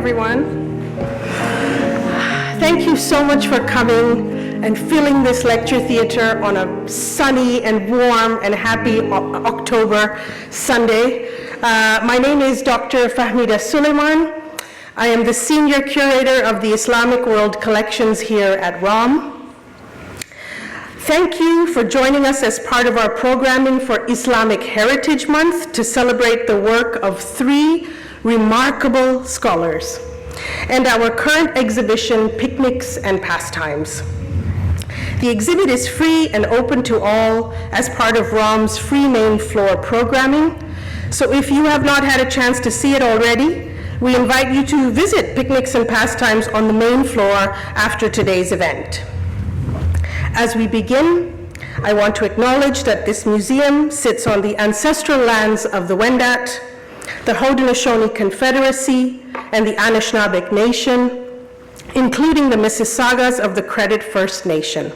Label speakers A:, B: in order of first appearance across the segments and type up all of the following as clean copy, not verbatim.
A: everyone. Thank you so much for coming and filling this lecture theater on a sunny and warm and happy October Sunday. My name is Dr. Fahmida Suleiman. I am the Senior Curator of the Islamic World Collections here at ROM. Thank you for joining us as part of our programming for Islamic Heritage Month to celebrate the work of 3 remarkable scholars and our current exhibition, Picnics and Pastimes. The exhibit is free and open to all as part of ROM's free main floor programming. So if you have not had a chance to see it already, we invite you to visit Picnics and Pastimes on the main floor after today's event. As we begin, I want to acknowledge that this museum sits on the ancestral lands of the Wendat, the Haudenosaunee Confederacy, and the Anishinaabeg Nation, including the Mississaugas of the Credit First Nation,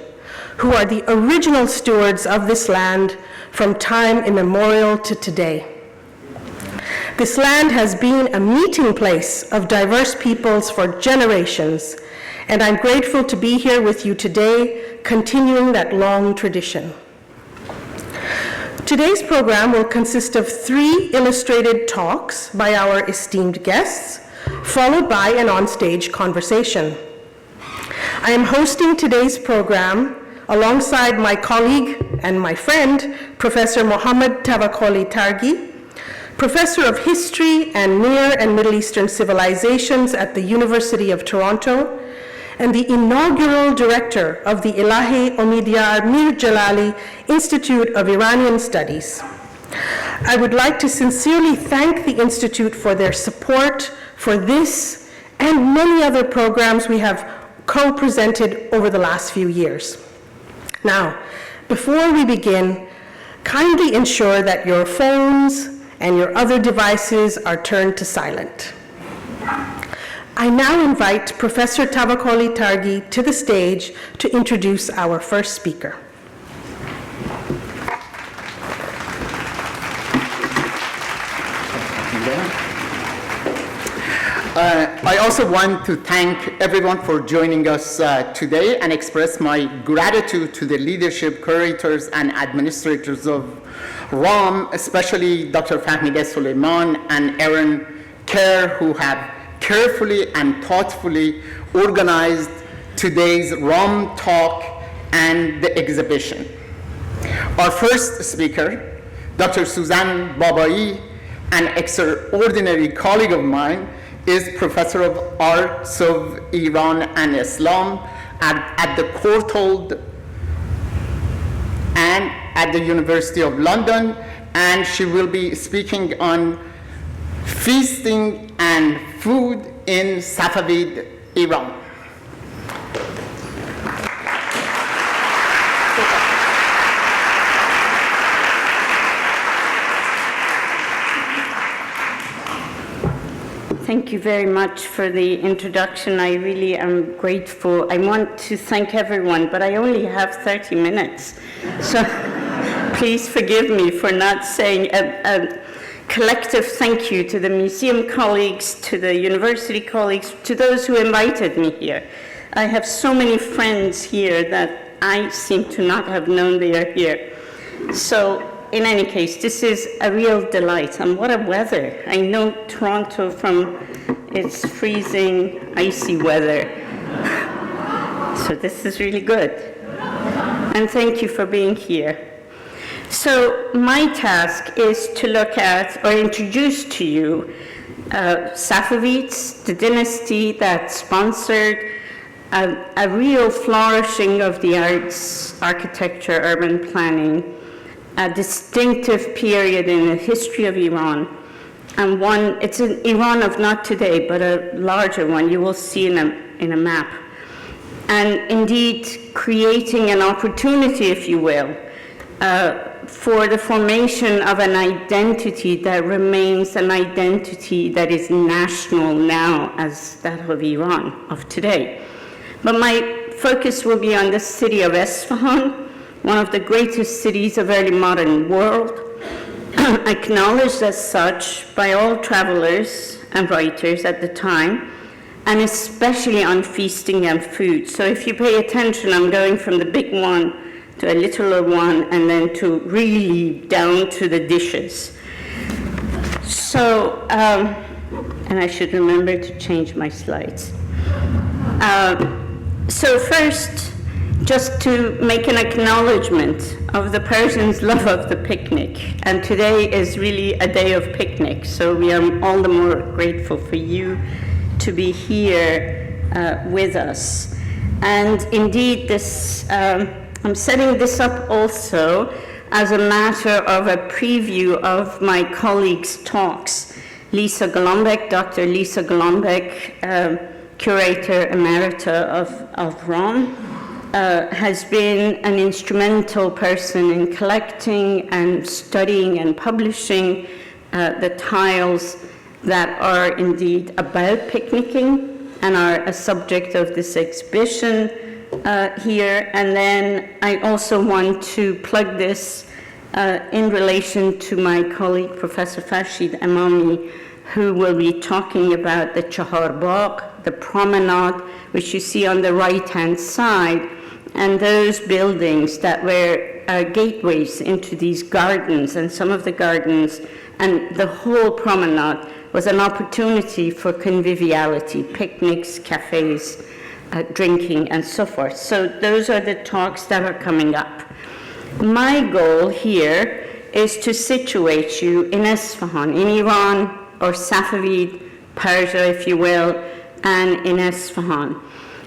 A: who are the original stewards of this land from time immemorial to today. This land has been a meeting place of diverse peoples for generations, and I'm grateful to be here with you today, continuing that long tradition. Today's program will consist of 3 illustrated talks by our esteemed guests, followed by an onstage conversation. I am hosting today's program alongside my colleague and my friend, Professor Mohammad Tavakkoli Targhi, Professor of History and Near and Middle Eastern Civilizations at the University of Toronto, and the inaugural director of the Elahé Omidyar Mir-Djalali Institute of Iranian Studies. I would like to sincerely thank the Institute for their support for this and many other programs we have co-presented over the last few years. Now, before we begin, kindly ensure that your phones and your other devices are turned to silent. I now invite Professor Tavakkoli Targhi to the stage to introduce our first speaker.
B: I also want to thank everyone for joining us today and express my gratitude to the leadership, curators, and administrators of ROM, especially Dr. Fahmida Suleiman and Aaron Kerr, who have carefully and thoughtfully organized today's ROM talk and the exhibition. Our first speaker, Dr. Sussan Babaie, an extraordinary colleague of mine, is Professor of Arts of Iran and Islam at the Courtauld and at the University of London, and she will be speaking on feasting and food in Safavid Iran.
C: Thank you very much for the introduction. I really am grateful. I want to thank everyone, but I only have 30 minutes. So please forgive me for not saying a collective thank you to the museum colleagues, to the university colleagues, to those who invited me here. I have so many friends here that I seem to not have known they are here. So in any case, this is a real delight, and what a weather. I know Toronto from its freezing, icy weather. So this is really good. And thank you for being here. So my task is to look at or introduce to you Safavids, the dynasty that sponsored a real flourishing of the arts, architecture, urban planning, a distinctive period in the history of Iran, and one, it's an Iran of not today, but a larger one you will see in a map. And indeed, creating an opportunity, if you will, for the formation of an identity that remains an identity that is national now as that of Iran of today. But my focus will be on the city of Isfahan, one of the greatest cities of early modern world, acknowledged as such by all travelers and writers at the time, and especially on feasting and food. So if you pay attention, I'm going from the big one to a littler one, and then to really down to the dishes. So, and I should remember to change my slides. So first, just to make an acknowledgement of the Persians' love of the picnic. And today is really a day of picnic, so we are all the more grateful for you to be here with us. And indeed, this I'm setting this up also as a matter of a preview of my colleagues' talks. Lisa Golombek, Dr. Lisa Golombek, Curator Emerita of Rome, has been an instrumental person in collecting and studying and publishing the tiles that are indeed about picnicking and are a subject of this exhibition here. And then I also want to plug this in relation to my colleague, Professor Farshid Emami, who will be talking about the Chahar Bagh, the promenade, which you see on the right-hand side, and those buildings that were gateways into these gardens, and some of the gardens, and the whole promenade was an opportunity for conviviality, picnics, cafes, drinking, and so forth. So those are the talks that are coming up. My goal here is to situate you in Isfahan, in Iran, or Safavid, Persia, if you will, and in Isfahan.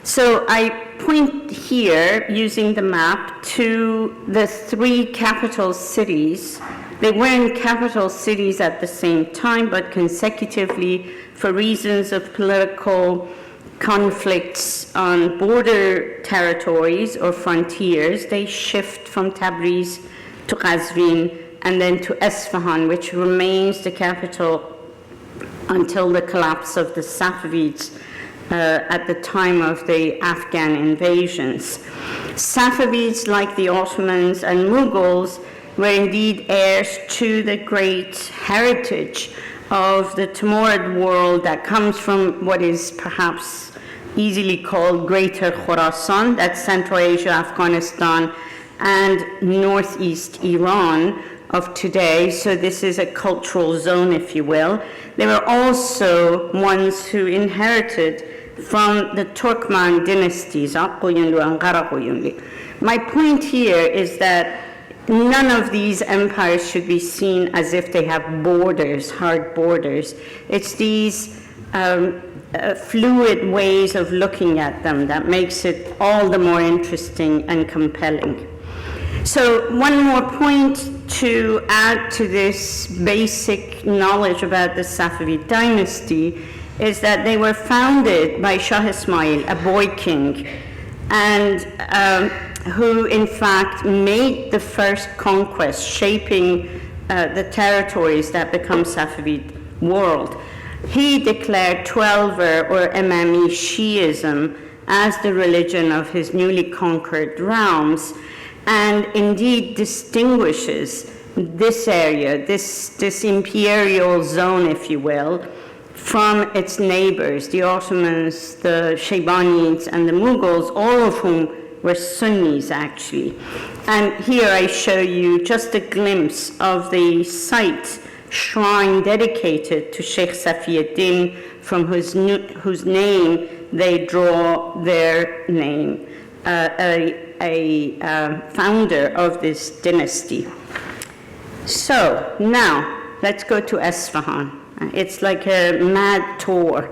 C: So I point here, using the map, to the three capital cities. They weren't capital cities at the same time, but consecutively, for reasons of political conflicts on border territories or frontiers, they shift from Tabriz to Qazvin and then to Isfahan, which remains the capital until the collapse of the Safavids at the time of the Afghan invasions. Safavids, like the Ottomans and Mughals, were indeed heirs to the great heritage of the Timurid world that comes from what is perhaps easily called Greater Khorasan, that's Central Asia, Afghanistan, and northeast Iran of today. So this is a cultural zone, if you will. They were also ones who inherited from the Turkmen dynasties. My point here is that none of these empires should be seen as if they have borders, hard borders. It's these fluid ways of looking at them that makes it all the more interesting and compelling. So one more point to add to this basic knowledge about the Safavid dynasty is that they were founded by Shah Ismail, a boy king, and who in fact made the first conquest, shaping the territories that become Safavid world. He declared Twelver or Emami Shiism as the religion of his newly conquered realms, and indeed distinguishes this area, this imperial zone, if you will, from its neighbors, the Ottomans, the Shaybanids, and the Mughals, all of whom were Sunnis, actually. And here I show you just a glimpse of the site, shrine dedicated to Sheikh Safiuddin, from whose name they draw their name, a founder of this dynasty. So now let's go to Isfahan. It's like a mad tour,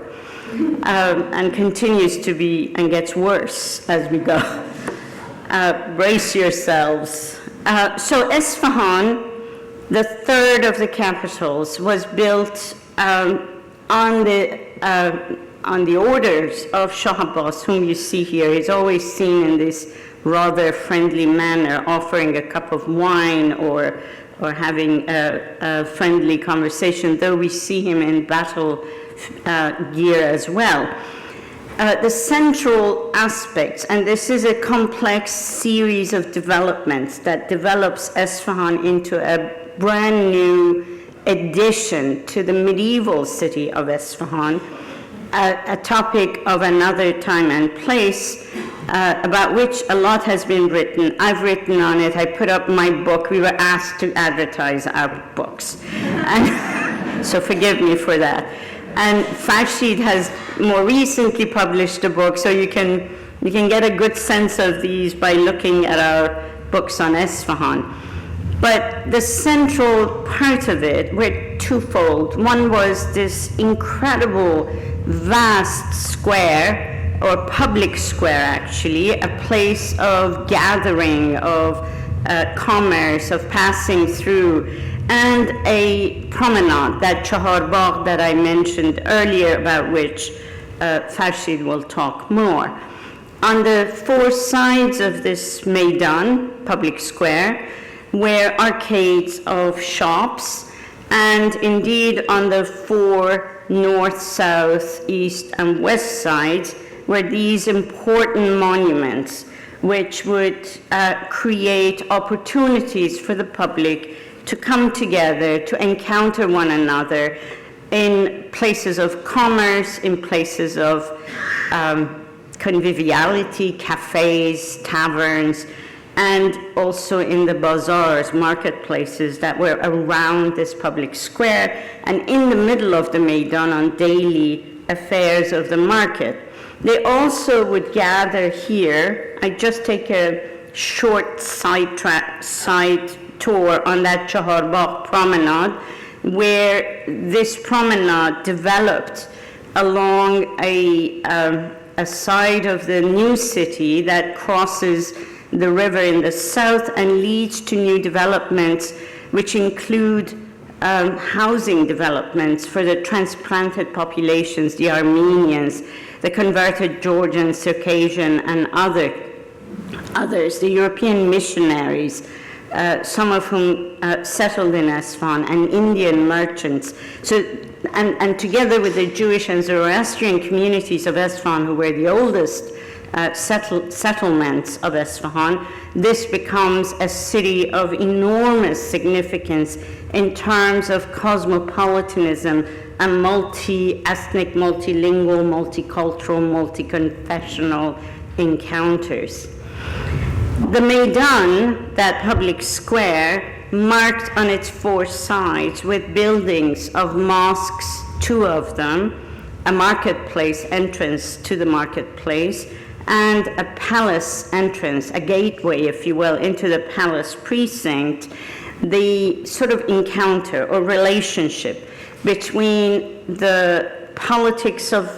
C: and continues to be and gets worse as we go. Brace yourselves. So Isfahan, the third of the capitals, was built on the orders of Shah Abbas, whom you see here. He's always seen in this rather friendly manner, offering a cup of wine or having a friendly conversation, though we see him in battle gear as well. The central aspects, and this is a complex series of developments that develops Isfahan into a brand new addition to the medieval city of Isfahan, a topic of another time and place, about which a lot has been written. I've written on it. I put up my book. We were asked to advertise our books. And so forgive me for that. And Farshid has more recently published a book, so you can get a good sense of these by looking at our books on Isfahan. But the central part of it were twofold. One was this incredible, vast square, or public square actually, a place of gathering, of commerce, of passing through, and a promenade, that Chahar Bagh that I mentioned earlier, about which Farshid will talk more. On the four sides of this Maidan, public square, were arcades of shops, and indeed on the four north, south, east, and west sides were these important monuments which would create opportunities for the public to come together, to encounter one another in places of commerce, in places of conviviality, cafes, taverns, and also in the bazaars, marketplaces that were around this public square, and in the middle of the Maidan on daily affairs of the market. They also would gather here. I just take a short side tour on that Chahar Bagh promenade, where this promenade developed along a side of the new city that crosses the river in the south and leads to new developments, which include housing developments for the transplanted populations, the Armenians, the converted Georgian, Circassian, and others, the European missionaries, some of whom settled in Isfahan, and Indian merchants. So, and together with the Jewish and Zoroastrian communities of Isfahan, who were the oldest settlements of Isfahan, this becomes a city of enormous significance in terms of cosmopolitanism and multi-ethnic, multilingual, multicultural, multi-confessional encounters. The Maidan, that public square, marked on its four sides with buildings of mosques, two of them, a marketplace entrance to the marketplace, and a palace entrance, a gateway, if you will, into the palace precinct, the sort of encounter or relationship between the politics of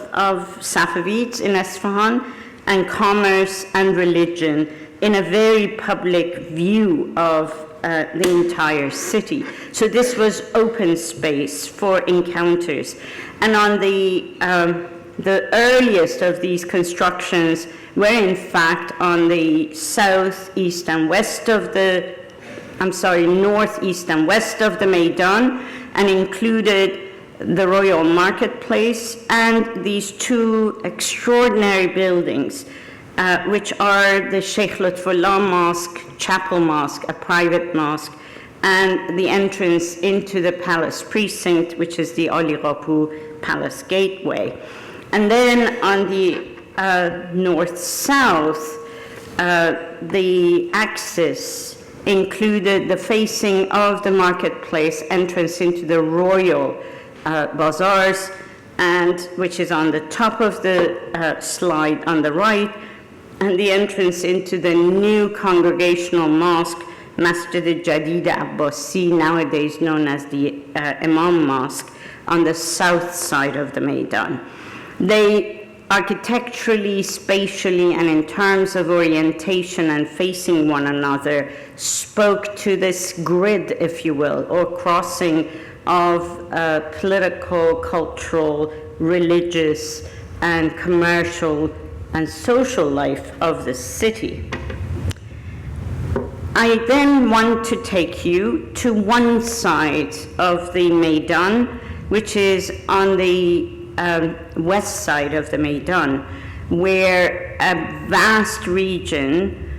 C: Safavids in Isfahan and commerce and religion in a very public view of the entire city. So this was open space for encounters. And on the earliest of these constructions were in fact on the northeast and west of the Maidan, and included the Royal Marketplace and these two extraordinary buildings, which are the Sheikh Lutfullah Mosque, Chapel Mosque, a private mosque, and the entrance into the palace precinct, which is the Ali Qapu Palace Gateway. And then on the north-south, the axis included the facing of the marketplace, entrance into the royal bazaars, and which is on the top of the slide on the right, and the entrance into the new congregational mosque, Masjid al-Jadid Abbasi, nowadays known as the Imam Mosque, on the south side of the Maidan. They architecturally, spatially, and in terms of orientation and facing one another, spoke to this grid, if you will, or crossing of political, cultural, religious, and commercial and social life of the city. I then want to take you to one side of the Maidan, which is on the west side of the Maidan, where a vast region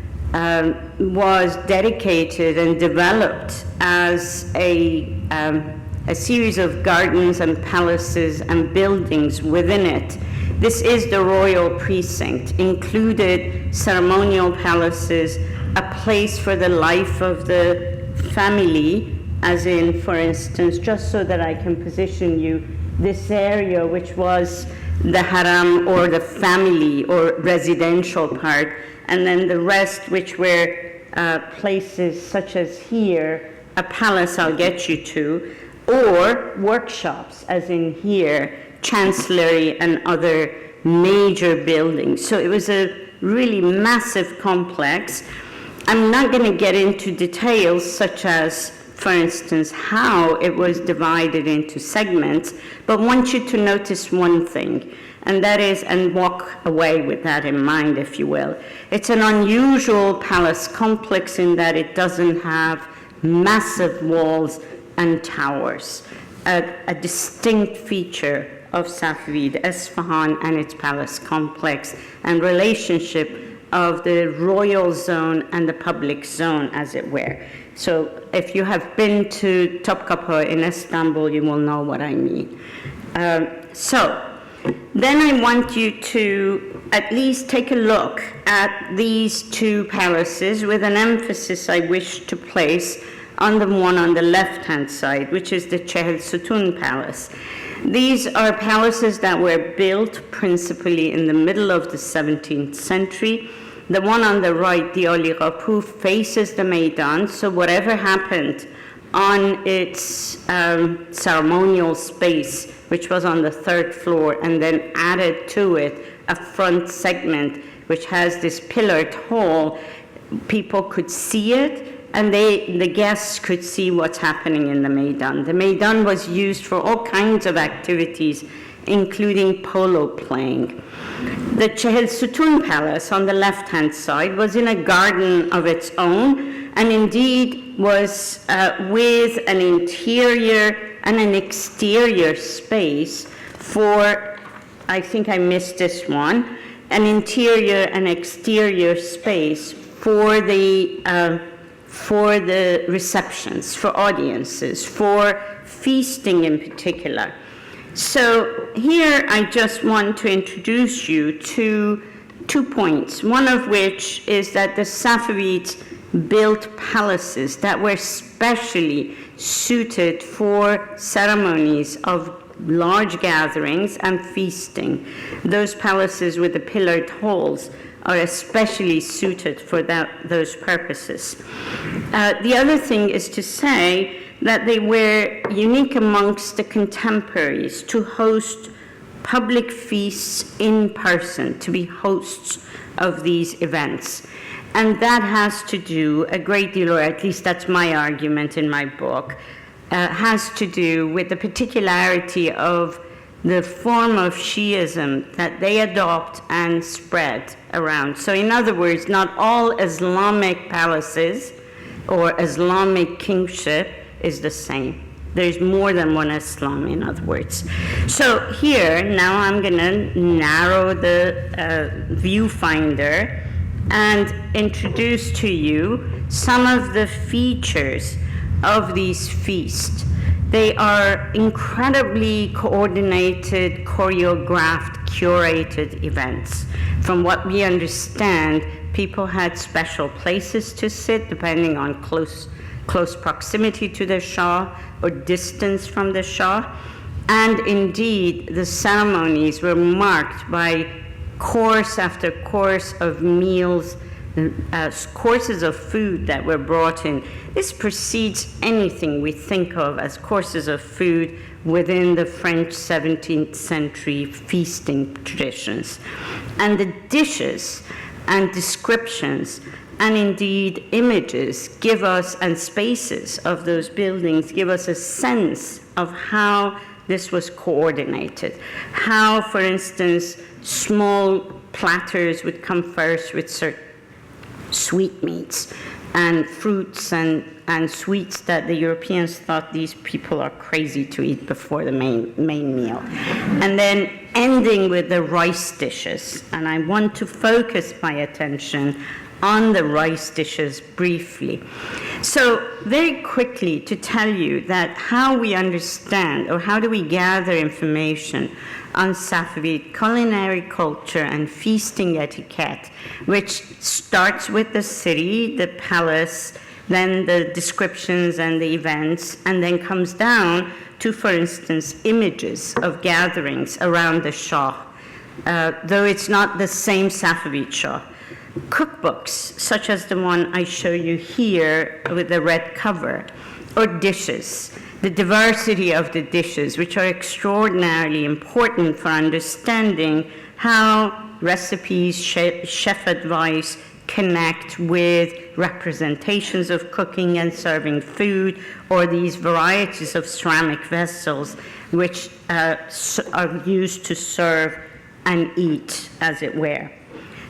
C: was dedicated and developed as a a series of gardens and palaces and buildings within it. This is the royal precinct, included ceremonial palaces, a place for the life of the family, as in, for instance, just so that I can position you, this area which was the haram or the family or residential part, and then the rest which were places such as here, a palace I'll get you to, or workshops, as in here, chancellery and other major buildings. So it was a really massive complex. I'm not going to get into details such as, for instance, how it was divided into segments, but want you to notice one thing, and that is, and walk away with that in mind, if you will. It's an unusual palace complex in that it doesn't have massive walls and towers, a distinct feature of Safavid Isfahan and its palace complex and relationship of the royal zone and the public zone, as it were. So if you have been to Topkapı in Istanbul, you will know what I mean. Then I want you to at least take a look at these two palaces with an emphasis I wish to place on the one on the left-hand side, which is the Chehel Sutun Palace. These are palaces that were built principally in the middle of the 17th century. The one on the right, the Ali Qapu, faces the Maidan, so whatever happened on its ceremonial space, which was on the third floor, and then added to it a front segment which has this pillared hall, people could see it, and the guests could see what's happening in the Maidan. The Maidan was used for all kinds of activities, including polo playing. The Chehel Sutun Palace on the left-hand side was in a garden of its own, and indeed was with an interior and an exterior space for, I think I missed this one, an interior and exterior space for the receptions, for audiences, for feasting in particular. So here I just want to introduce you to 2 points, one of which is that the Safavids built palaces that were specially suited for ceremonies of large gatherings and feasting. Those palaces with the pillared halls are especially suited for those purposes. The other thing is to say that they were unique amongst the contemporaries to host public feasts in person, to be hosts of these events. And that has to do a great deal, or at least that's my argument in my book, has to do with the particularity of the form of Shiism that they adopt and spread around. So in other words, not all Islamic palaces or Islamic kingship is the same. There's more than one Islam, in other words. So here, now I'm going to narrow the viewfinder and introduce to you some of the features of these feasts. They are incredibly coordinated, choreographed, curated events. From what we understand, people had special places to sit depending on close proximity to the Shah or distance from the Shah. And indeed, the ceremonies were marked by course after course of meals, courses of food that were brought in. This precedes anything we think of as courses of food within the French 17th century feasting traditions. And the dishes and descriptions and indeed images give us, and spaces of those buildings give us a sense of how this was coordinated. How, for instance, small platters would come first with certain sweetmeats and fruits and sweets that the Europeans thought these people are crazy to eat before the main meal. And then ending with the rice dishes. And I want to focus my attention on the rice dishes briefly. So very quickly to tell you that how we understand or how do we gather information on Safavid culinary culture and feasting etiquette, which starts with the city, the palace, then the descriptions and the events, and then comes down to, for instance, images of gatherings around the Shah, though it's not the same Safavid Shah. Cookbooks, such as the one I show you here with the red cover, or dishes, the diversity of the dishes, which are extraordinarily important for understanding how recipes, chef advice connect with representations of cooking and serving food, or these varieties of ceramic vessels which are used to serve and eat, as it were.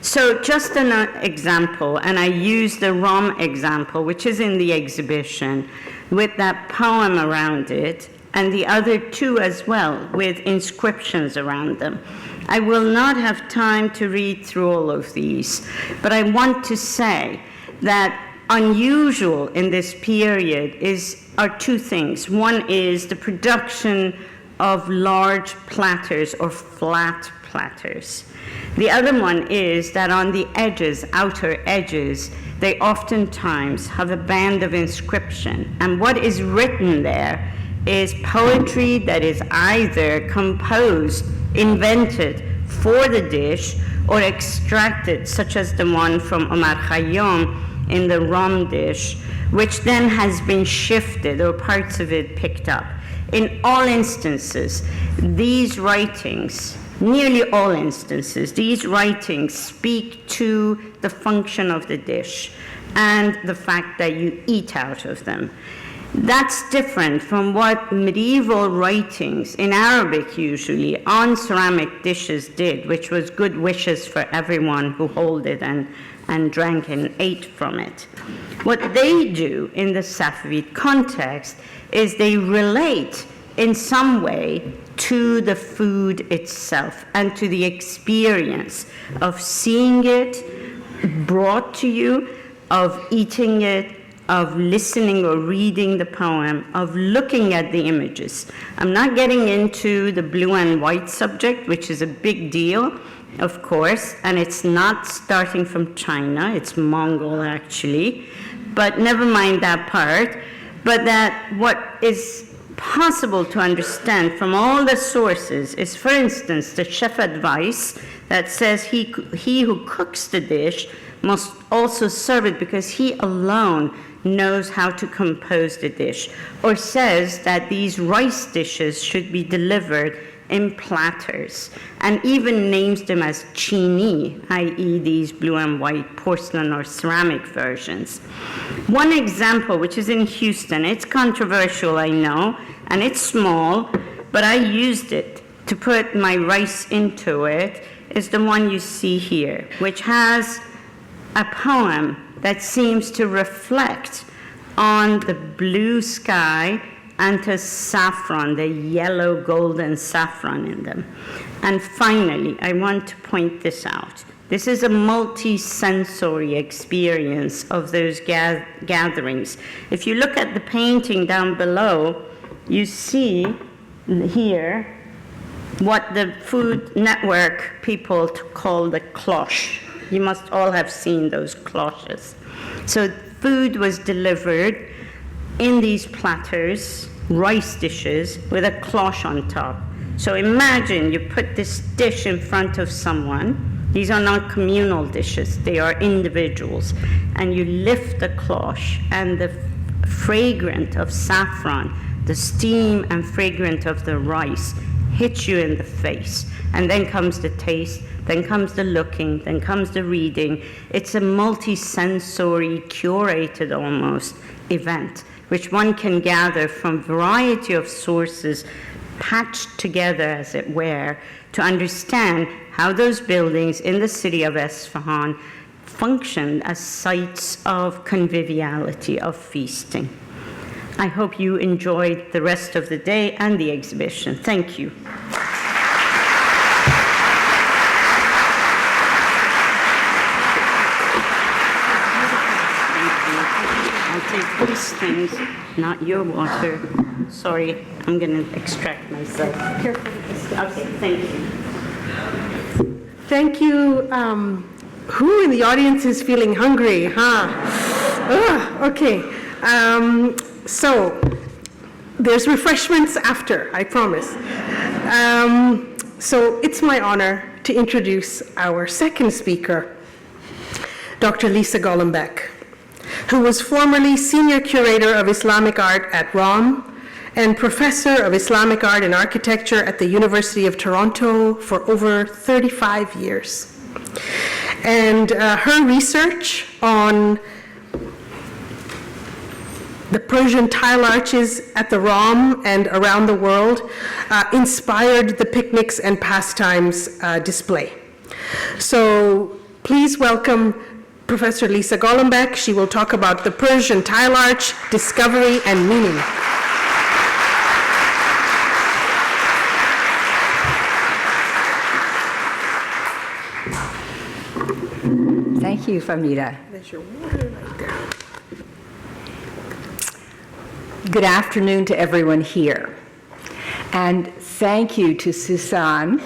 C: So just an example, and I use the Rom example, which is in the exhibition, with that poem around it, and the other two as well, with inscriptions around them. I will not have time to read through all of these, but I want to say that unusual in this period are two things. One is the production of large platters or flat platters. The other one is that on the edges, outer edges, they oftentimes have a band of inscription. And what is written there is poetry that is either composed, invented for the dish, or extracted, such as the one from Omar Khayyam in the Rom dish, which then has been shifted or parts of it picked up. In all instances, these writings, nearly all instances, these writings speak to the function of the dish and the fact that you eat out of them. That's different from what medieval writings, in Arabic usually, on ceramic dishes did, which was good wishes for everyone who held it and drank and ate from it. What they do in the Safavid context is they relate in some way to the food itself and to the experience of seeing it brought to you, of eating it, of listening or reading the poem, of looking at the images. I'm not getting into the blue and white subject, which is a big deal, of course, and it's not starting from China, it's Mongol actually, but never mind that part, but that what is possible to understand from all the sources is, for instance, the chef advice that says he who cooks the dish must also serve it because he alone knows how to compose the dish, or says that these rice dishes should be delivered in platters, and even names them as chini, i.e. these blue and white porcelain or ceramic versions. One example, which is in Houston, it's controversial, I know, and it's small, but I used it to put my rice into it, is the one you see here, which has a poem that seems to reflect on the blue sky and to saffron, the yellow golden saffron in them. And finally, I want to point this out. This is a multi-sensory experience of those gatherings. If you look at the painting down below, you see here what the Food Network people call the cloche. You must all have seen those cloches. So food was delivered in these platters, rice dishes, with a cloche on top. So imagine you put this dish in front of someone. These are not communal dishes, they are individuals. And you lift the cloche, and the fragrance of saffron, the steam and fragrance of the rice hits you in the face. And then comes the taste, then comes the looking, then comes the reading. It's a multi-sensory, curated almost event, which one can gather from a variety of sources, patched together, as it were, to understand how those buildings in the city of Isfahan function as sites of conviviality, of feasting. I hope you enjoyed the rest of the day and the exhibition. Thank you. take these things, not your water. Sorry, I'm going to extract myself. Careful with this stuff. Okay, thank you.
A: Thank you. Who in the audience is feeling hungry, huh? Okay. So, there's refreshments after, I promise. So, it's my honor to introduce our second speaker, Dr. Lisa Golombek, who was formerly Senior Curator of Islamic Art at ROM and Professor of Islamic Art and Architecture at the University of Toronto for over 35 years. And her research on the Persian tile arches at the ROM and around the world inspired the Picnics and Pastimes display. So please welcome Professor Lisa Golombek. She will talk about the Persian tile arch, discovery, and meaning.
D: Thank you, Famida.
A: There's your water right there.
D: Good afternoon to everyone here. And thank you to Sussan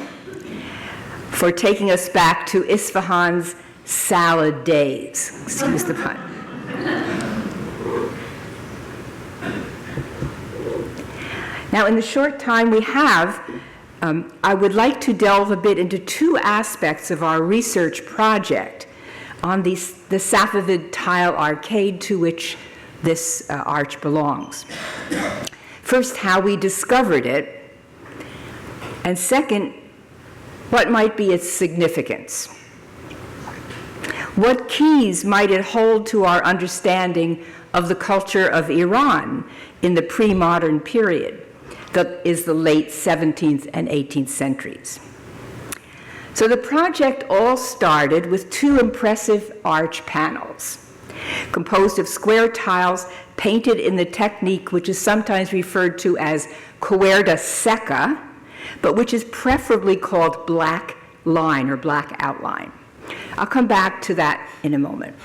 D: for taking us back to Isfahan's salad days. Excuse the pun. Now, in the short time we have, I would like to delve a bit into two aspects of our research project on the Safavid tile arcade to which this arch belongs. First, how we discovered it, and second, what might be its significance. What keys might it hold to our understanding of the culture of Iran in the pre-modern period, that is the late 17th and 18th centuries? So the project all started with two impressive arch panels, composed of square tiles painted in the technique which is sometimes referred to as cuerda seca, but which is preferably called black line or black outline. I'll come back to that in a moment.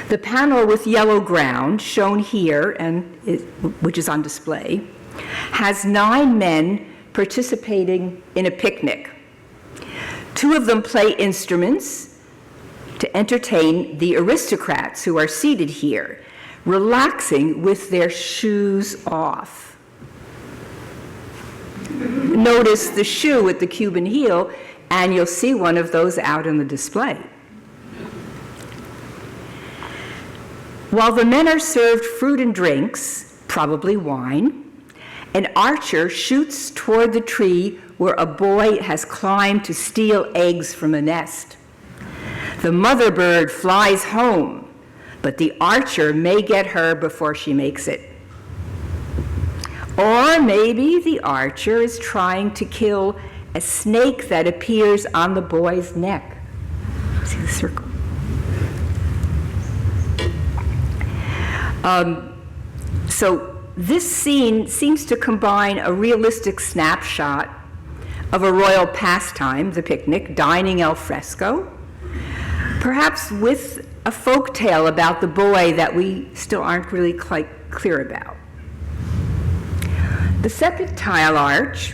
D: The panel with yellow ground, shown here, which is on display, has 9 men participating in a picnic. 2 of them play instruments to entertain the aristocrats who are seated here, relaxing with their shoes off. Notice the shoe at the Cuban heel, and you'll see one of those out on the display. While the men are served fruit and drinks, probably wine, an archer shoots toward the tree where a boy has climbed to steal eggs from a nest. The mother bird flies home, but the archer may get her before she makes it. Or maybe the archer is trying to kill a snake that appears on the boy's neck. See the circle? So this scene seems to combine a realistic snapshot of a royal pastime, the picnic, dining al fresco, perhaps with a folk tale about the boy that we still aren't really quite clear about. The second tile arch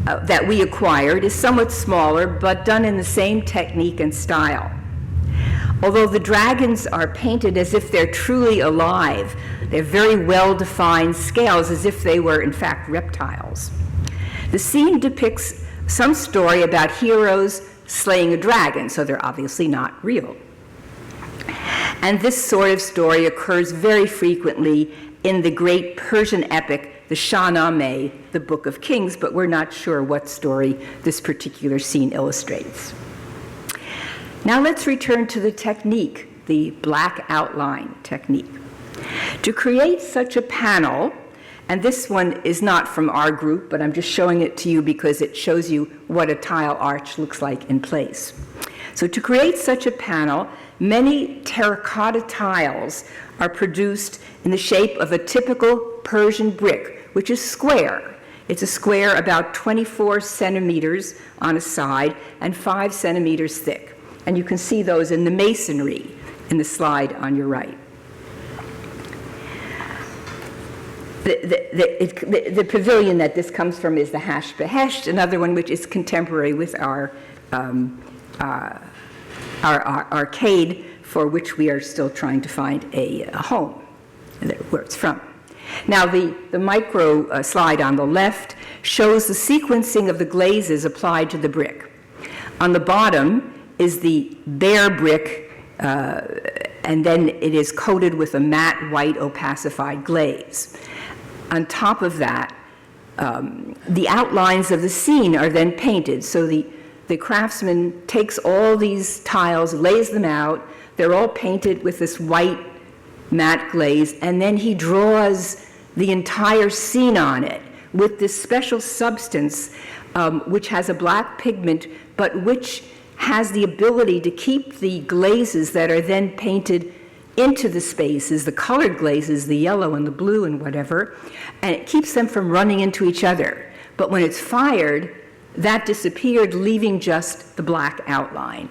D: that we acquired is somewhat smaller, but done in the same technique and style. Although the dragons are painted as if they're truly alive, they're very well-defined scales, as if they were, in fact, reptiles. The scene depicts some story about heroes slaying a dragon, so they're obviously not real. And this sort of story occurs very frequently in the great Persian epic, the Shahnameh, the Book of Kings, but we're not sure what story this particular scene illustrates. Now let's return to the technique, the black outline technique. To create such a panel, and this one is not from our group, but I'm just showing it to you because it shows you what a tile arch looks like in place. So to create such a panel, many terracotta tiles are produced in the shape of a typical Persian brick, which is square. It's a square about 24 centimeters on a side and 5 centimeters thick. And you can see those in the masonry. in the slide on your right. The pavilion that this comes from is the Hash Behesht, another one which is contemporary with our arcade, for which we are still trying to find a home, where it's from. Now, the micro slide on the left shows the sequencing of the glazes applied to the brick. On the bottom is the bare brick, and then it is coated with a matte white opacified glaze. On top of that, the outlines of the scene are then painted. So the craftsman takes all these tiles, lays them out, they're all painted with this white matte glaze, and then he draws the entire scene on it with this special substance which has a black pigment, but which has the ability to keep the glazes that are then painted into the spaces, the colored glazes, the yellow and the blue and whatever, and it keeps them from running into each other. But when it's fired, that disappeared, leaving just the black outline.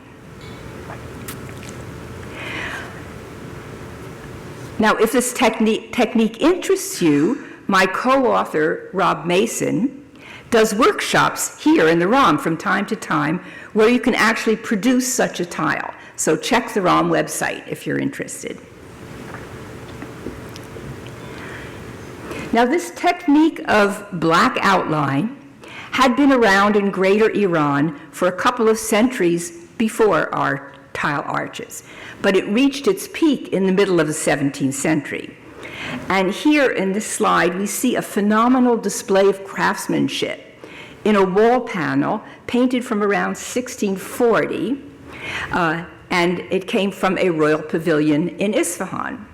D: Now, if this technique interests you, my co-author, Rob Mason, does workshops here in the ROM from time to time where you can actually produce such a tile. So check the ROM website if you're interested. Now, this technique of black outline had been around in Greater Iran for a couple of centuries before our tile arches, but it reached its peak in the middle of the 17th century. And here in this slide, we see a phenomenal display of craftsmanship in a wall panel painted from around 1640, and it came from a royal pavilion in Isfahan.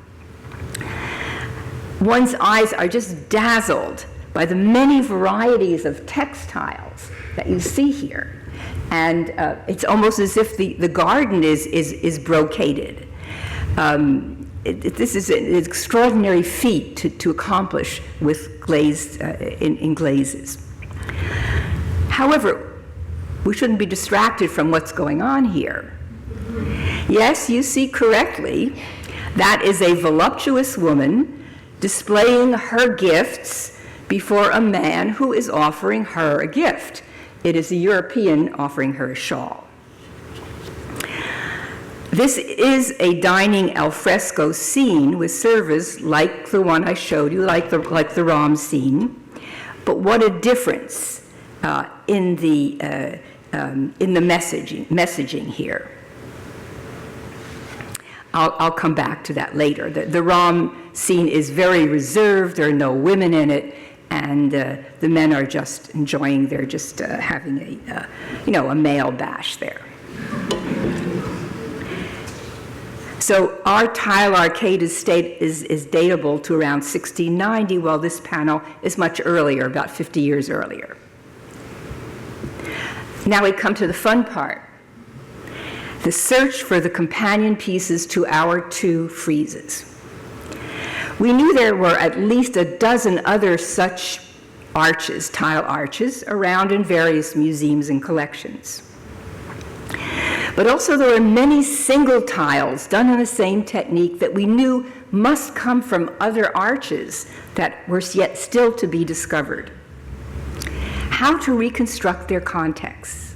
D: One's eyes are just dazzled by the many varieties of textiles that you see here. And it's almost as if the garden is brocaded. This is an extraordinary feat to accomplish with glazed, in glazes. However, we shouldn't be distracted from what's going on here. Yes, you see correctly, that is a voluptuous woman displaying her gifts before a man who is offering her a gift. It is a European offering her a shawl. This is a dining alfresco scene with service like the one I showed you, like the ROM scene. But what a difference in the messaging here. I'll come back to that later. The ROM scene is very reserved. There are no women in it, and the men are just enjoying. They're just having a male bash there. So our tile arcade is datable to around 1690, while this panel is much earlier, about 50 years earlier. Now we come to the fun part. The search for the companion pieces to our two friezes. We knew there were at least a dozen other such arches, tile arches, around in various museums and collections. But also there were many single tiles done in the same technique that we knew must come from other arches that were yet still to be discovered. How to reconstruct their contexts?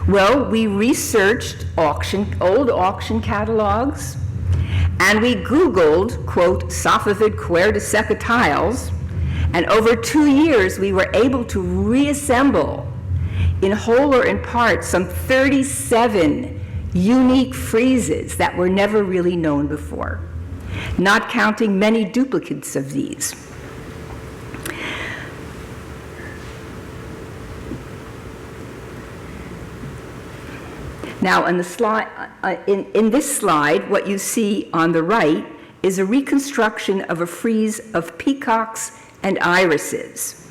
D: Well, we researched old auction catalogs, and we Googled, quote, Safavid Cuer de Seca tiles, and over 2 years we were able to reassemble, in whole or in part, some 37 unique friezes that were never really known before, not counting many duplicates of these. Now, in this slide, what you see on the right is a reconstruction of a frieze of peacocks and irises.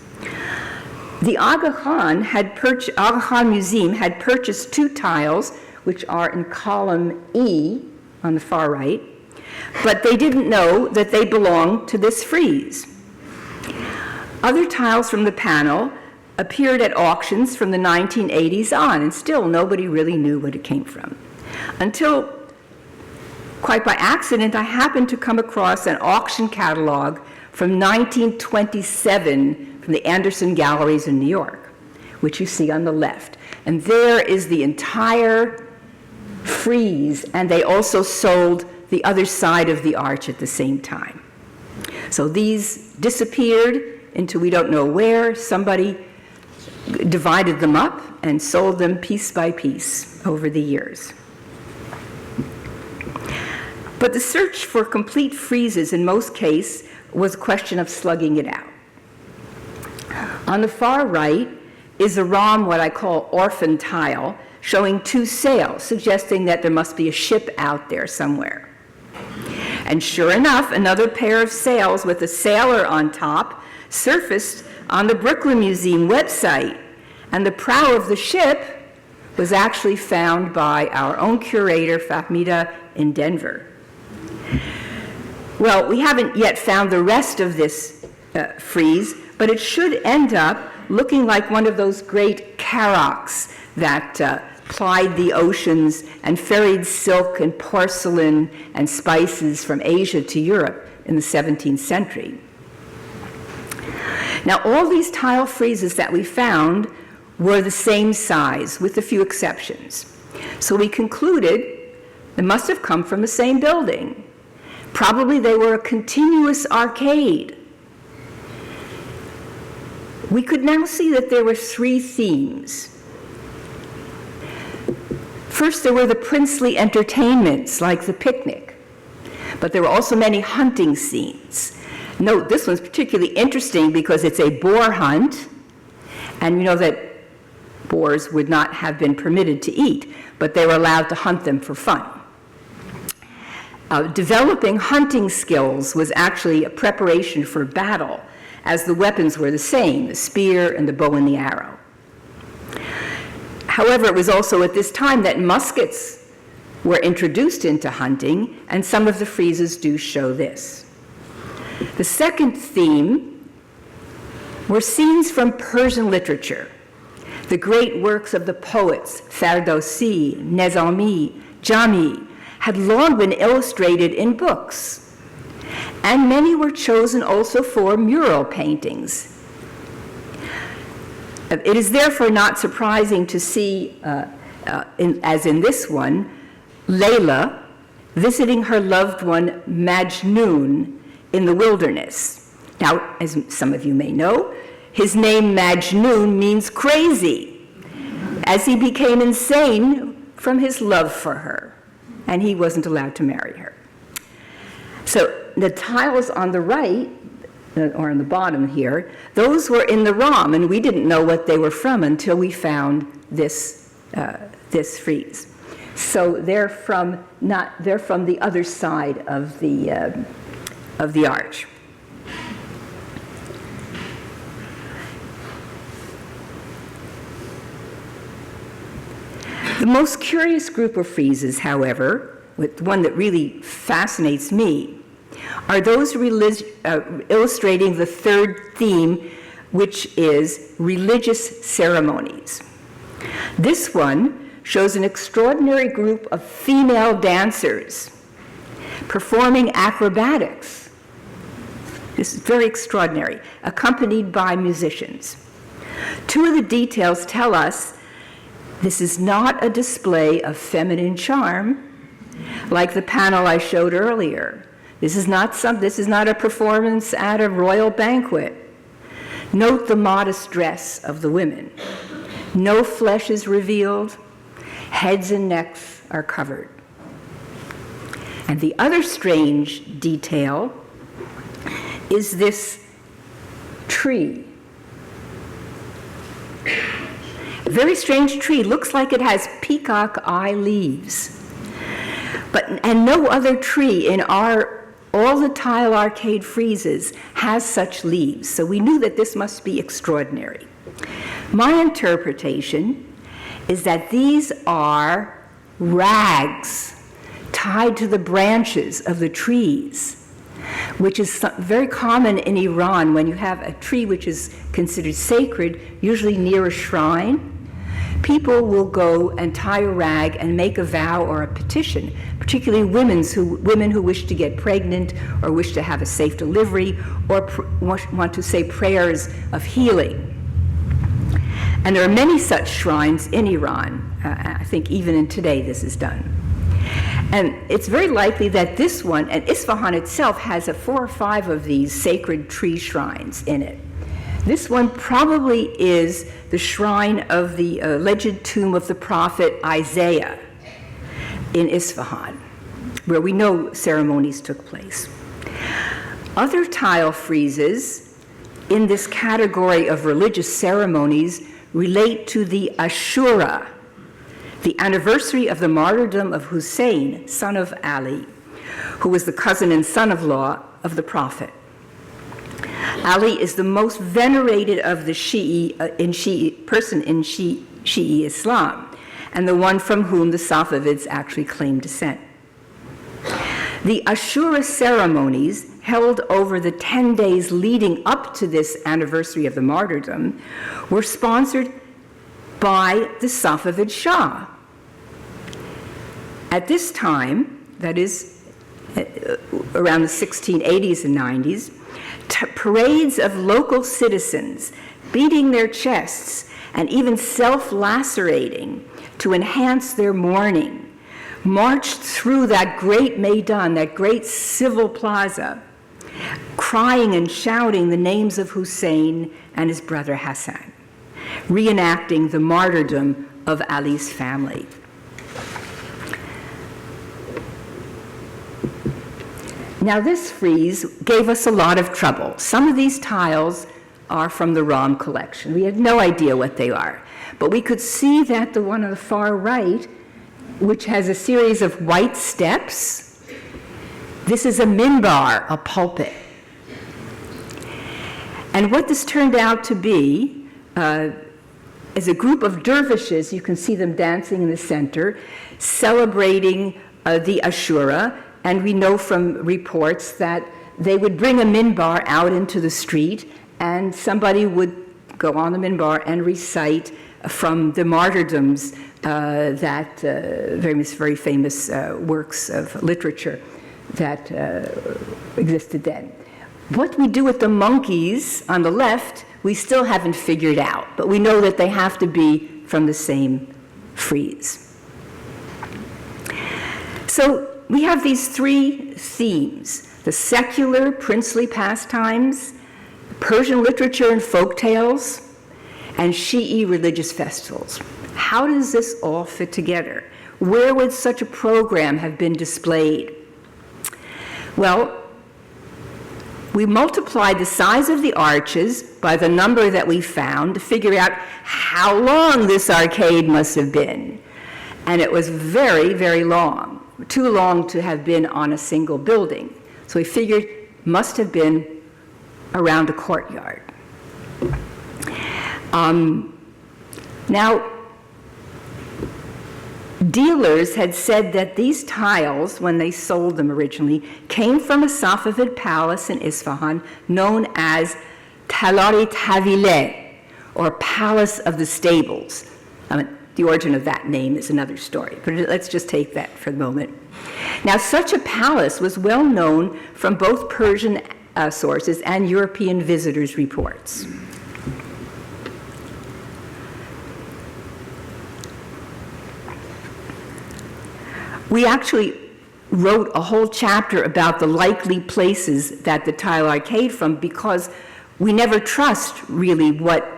D: The Aga Khan Museum had purchased 2 tiles, which are in column E on the far right, but they didn't know that they belonged to this frieze. Other tiles from the panel appeared at auctions from the 1980s on, and still nobody really knew what it came from. Until quite by accident, I happened to come across an auction catalog from 1927 from the Anderson Galleries in New York, which you see on the left. And there is the entire frieze, and they also sold the other side of the arch at the same time. So these disappeared into we don't know where. Somebody divided them up and sold them piece by piece over the years. But the search for complete friezes in most cases was a question of slugging it out. On the far right is a rom, what I call orphan tile, showing two sails, suggesting that there must be a ship out there somewhere. And sure enough, another pair of sails with a sailor on top surfaced on the Brooklyn Museum website, and the prow of the ship was actually found by our own curator, Fahmida, in Denver. Well, we haven't yet found the rest of this frieze, but it should end up looking like one of those great carracks that plied the oceans and ferried silk and porcelain and spices from Asia to Europe in the 17th century. Now, all these tile friezes that we found were the same size, with a few exceptions. So we concluded they must have come from the same building. Probably they were a continuous arcade. We could now see that there were three themes. First, there were the princely entertainments, like the picnic, but there were also many hunting scenes. Note, this one's particularly interesting because it's a boar hunt, and you know that boars would not have been permitted to eat, but they were allowed to hunt them for fun. Developing hunting skills was actually a preparation for battle, as the weapons were the same, the spear and the bow and the arrow. However, it was also at this time that muskets were introduced into hunting, and some of the friezes do show this. The second theme were scenes from Persian literature. The great works of the poets, Ferdowsi, Nizami, Jami, had long been illustrated in books, and many were chosen also for mural paintings. It is therefore not surprising to see, as in this one, Layla visiting her loved one Majnun in the wilderness. Now, as some of you may know, his name Majnun means crazy, as he became insane from his love for her, and he wasn't allowed to marry her. So the tiles on the right, or on the bottom here, those were in the ROM, and we didn't know what they were from until we found this frieze. So they're from the other side of the arch. The most curious group of friezes, however, with one that really fascinates me, are those illustrating the third theme, which is religious ceremonies. This one shows an extraordinary group of female dancers performing acrobatics. This is very extraordinary, accompanied by musicians. Two of the details tell us this is not a display of feminine charm, like the panel I showed earlier. This is not a performance at a royal banquet. Note the modest dress of the women. No flesh is revealed. Heads and necks are covered. And the other strange detail is this tree. A very strange tree. Looks like it has peacock eye leaves. And no other tree in all the tile arcade friezes has such leaves. So we knew that this must be extraordinary. My interpretation is that these are rags tied to the branches of the trees, which is very common in Iran when you have a tree which is considered sacred, usually near a shrine. people will go and tie a rag and make a vow or a petition, particularly women who wish to get pregnant or wish to have a safe delivery or want to say prayers of healing. And there are many such shrines in Iran. I think even in today this is done. And it's very likely that this one, and Isfahan itself has 4 or 5 of these sacred tree shrines in it. This one probably is the shrine of the alleged tomb of the prophet Isaiah in Isfahan, where we know ceremonies took place. Other tile friezes in this category of religious ceremonies relate to the Ashura, the anniversary of the martyrdom of Hussein, son of Ali, who was the cousin and son-in-law of the prophet. Ali is the most venerated of the person in Shi'i Islam, and the one from whom the Safavids actually claim descent. The Ashura ceremonies, held over the 10 days leading up to this anniversary of the martyrdom, were sponsored by the Safavid Shah. At this time, that is around the 1680s and 90s, parades of local citizens beating their chests and even self-lacerating to enhance their mourning marched through that great Maidan, that great civil plaza, crying and shouting the names of Hussein and his brother Hassan, reenacting the martyrdom of Ali's family. Now, this frieze gave us a lot of trouble. Some of these tiles are from the Ram collection. We had no idea what they are. But we could see that the one on the far right, which has a series of white steps, this is a minbar, a pulpit. And what this turned out to be is a group of dervishes. You can see them dancing in the center, celebrating the Ashura. And we know from reports that they would bring a minbar out into the street, and somebody would go on the minbar and recite from the martyrdoms that very famous works of literature that existed then. What we do with the monkeys on the left, we still haven't figured out, but we know that they have to be from the same frieze. So we have these 3 themes: the secular princely pastimes, Persian literature and folk tales, and Shi'i religious festivals. How does this all fit together? Where would such a program have been displayed? Well, we multiplied the size of the arches by the number that we found to figure out how long this arcade must have been. And it was very, very long. Too long to have been on a single building. So we figured must have been around a courtyard. Now, dealers had said that these tiles, when they sold them originally, came from a Safavid palace in Isfahan known as Talari Tavile, or Palace of the Stables. The origin of that name is another story, but let's just take that for the moment. Now, such a palace was well known from both Persian sources and European visitors' reports. We actually wrote a whole chapter about the likely places that the tile arcade from, because we never trust really what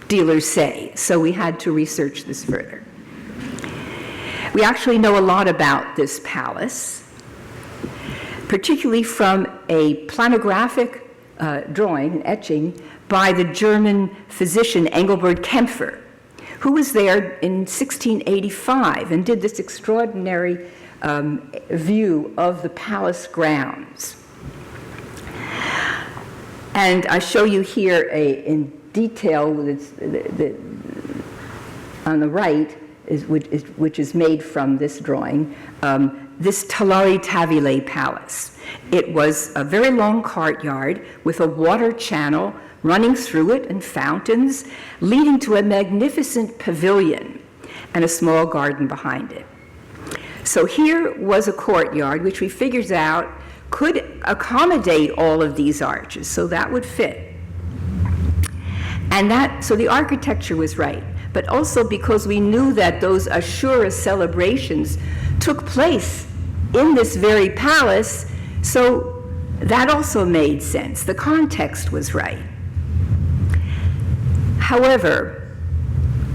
D: dealers say, so we had to research this further. We actually know a lot about this palace, particularly from a planographic drawing, an etching, by the German physician Engelbert Kempfer, who was there in 1685 and did this extraordinary view of the palace grounds. And I show you here in detail on the right, which is made from this drawing, this Talari Tavile Palace. It was a very long courtyard with a water channel running through it and fountains, leading to a magnificent pavilion and a small garden behind it. So here was a courtyard which we figured out could accommodate all of these arches, so that would fit. So the architecture was right, but also because we knew that those Ashura celebrations took place in this very palace, so that also made sense. The context was right. However,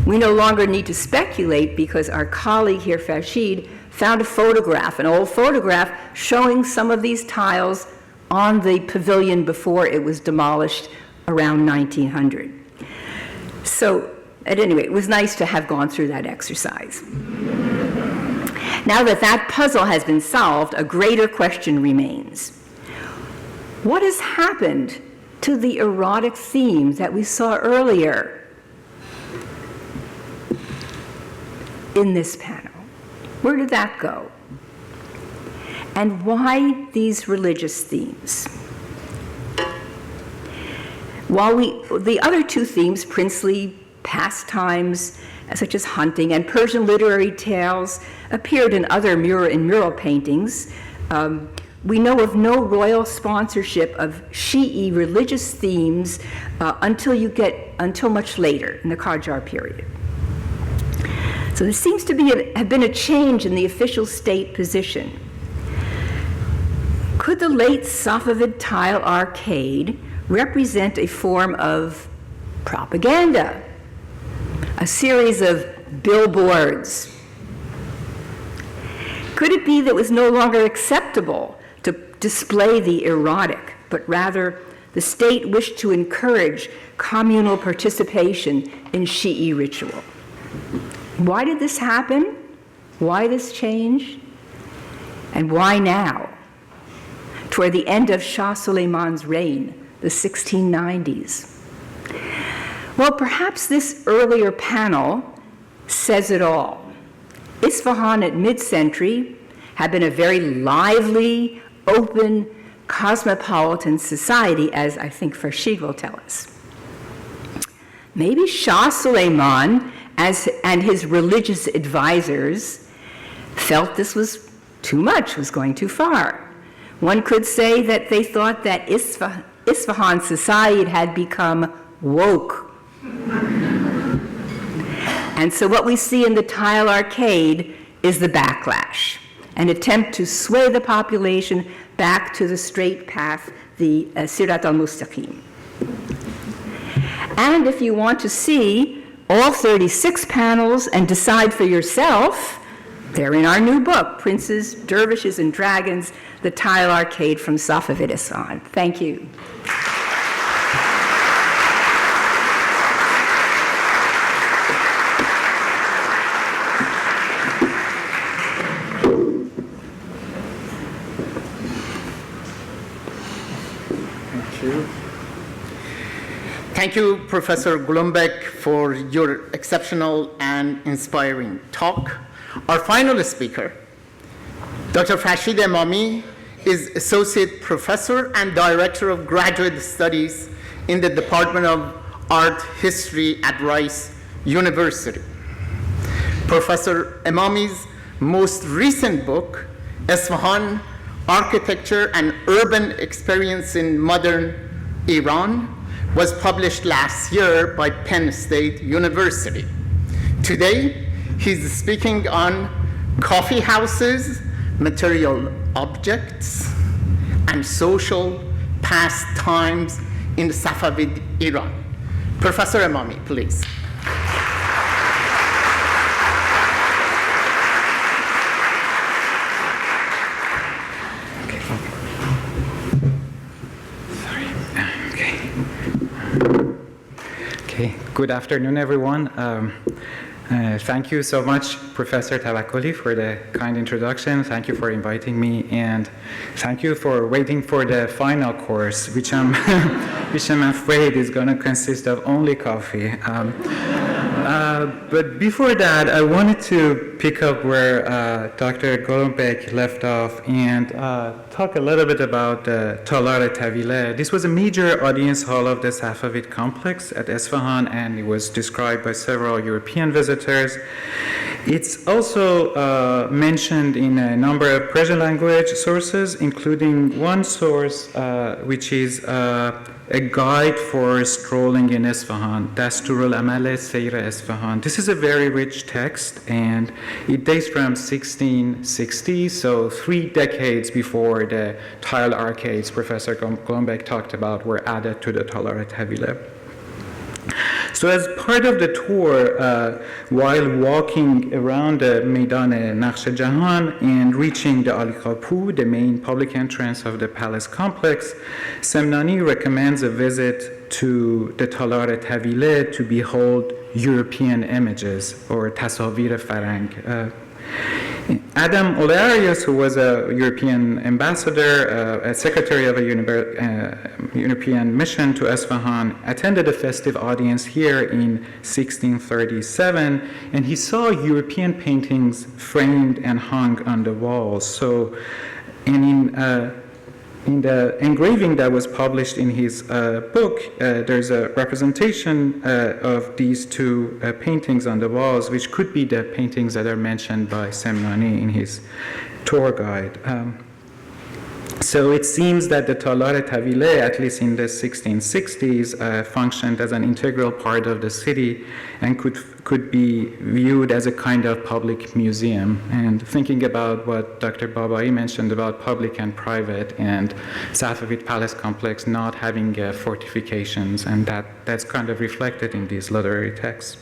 D: we no longer need to speculate because our colleague here, Farshid, found a photograph, an old photograph, showing some of these tiles on the pavilion before it was demolished around 1900. So, at any rate, it was nice to have gone through that exercise. Now that that puzzle has been solved, a greater question remains. What has happened to the erotic theme that we saw earlier in this panel? Where did that go? And why these religious themes? While the other two themes, princely pastimes, such as hunting, and Persian literary tales, appeared in other mural paintings, we know of no royal sponsorship of Shi'i religious themes until much later in the Qajar period. So there seems to have been a change in the official state position. Could the late Safavid tile arcade represent a form of propaganda, a series of billboards? Could it be that it was no longer acceptable to display the erotic, but rather the state wished to encourage communal participation in Shi'i ritual? Why did this happen? Why this change? And why now? Toward the end of Shah Suleiman's reign, the 1690s. Well, perhaps this earlier panel says it all. Isfahan at mid-century had been a very lively, open, cosmopolitan society, as I think Farshid will tell us. Maybe Shah Suleiman and his religious advisors felt this was too much, was going too far. One could say that they thought that Isfahan society had become woke. And so what we see in the tile arcade is the backlash, an attempt to sway the population back to the straight path, the Sirat al-Mustaqim. And if you want to see all 36 panels and decide for yourself, they're in our new book, Princes, Dervishes, and Dragons, the Tile Arcade from Safavid Isfahan. Thank you.
B: Thank you, Professor Golombek, for your exceptional and inspiring talk. Our final speaker, Dr. Farshid Emami, is Associate Professor and Director of Graduate Studies in the Department of Art History at Rice University. Professor Emami's most recent book, Isfahan, Architecture and Urban Experience in Modern Iran, was published last year by Penn State University. Today, he's speaking on coffee houses, material objects, and social pastimes in Safavid Iran. Professor Emami, please.
E: Good afternoon, everyone. Thank you so much, Professor Tawakkoli, for the kind introduction. Thank you for inviting me, and thank you for waiting for the final course, which I'm afraid is going to consist of only coffee. But before that, I wanted to pick up where Dr. Golombek left off and talk a little bit about Talar Tavile. This was a major audience hall of the Safavid complex at Isfahan, and it was described by several European visitors. It's also mentioned in a number of Persian language sources, including one source which is a guide for strolling in Isfahan, Dasturul Amal Seyr Isfahan. This is a very rich text, and it dates from 1660, so 3 decades before the tile arcades Professor Golombek talked about were added to the Talar Tavile. So as part of the tour, while walking around the Meydan Naqsh Jahan and reaching the Ali Qapu, the main public entrance of the palace complex, Semnani recommends a visit to the Talar Tavile to behold European images, or Tasavir Farang. Adam Olarius, who was a European ambassador, a secretary of a European mission to Isfahan, attended a festive audience here in 1637, and he saw European paintings framed and hung on the walls. So, and in the engraving that was published in his book, there's a representation of these two paintings on the walls, which could be the paintings that are mentioned by Semnani in his tour guide. So it seems that the Talar Tavile, at least in the 1660s, functioned as an integral part of the city and could be viewed as a kind of public museum. And thinking about what Dr. Babaie mentioned about public and private, and Safavid Palace complex not having fortifications, and that's kind of reflected in these literary texts.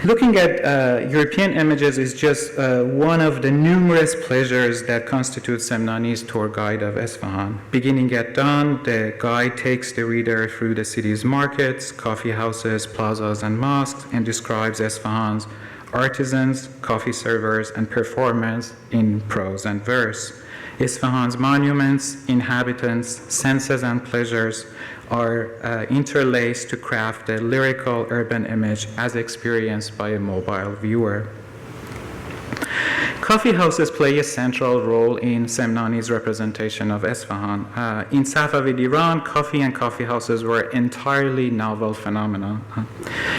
E: Looking at European images is just one of the numerous pleasures that constitute Semnani's tour guide of Isfahan. Beginning at dawn, the guide takes the reader through the city's markets, coffee houses, plazas, and mosques, and describes Isfahan's artisans, coffee servers, and performers in prose and verse. Isfahan's monuments, inhabitants, senses, and pleasures are interlaced to craft a lyrical urban image as experienced by a mobile viewer. Coffee houses play a central role in Semnani's representation of Isfahan. In Safavid Iran, coffee and coffee houses were entirely novel phenomena.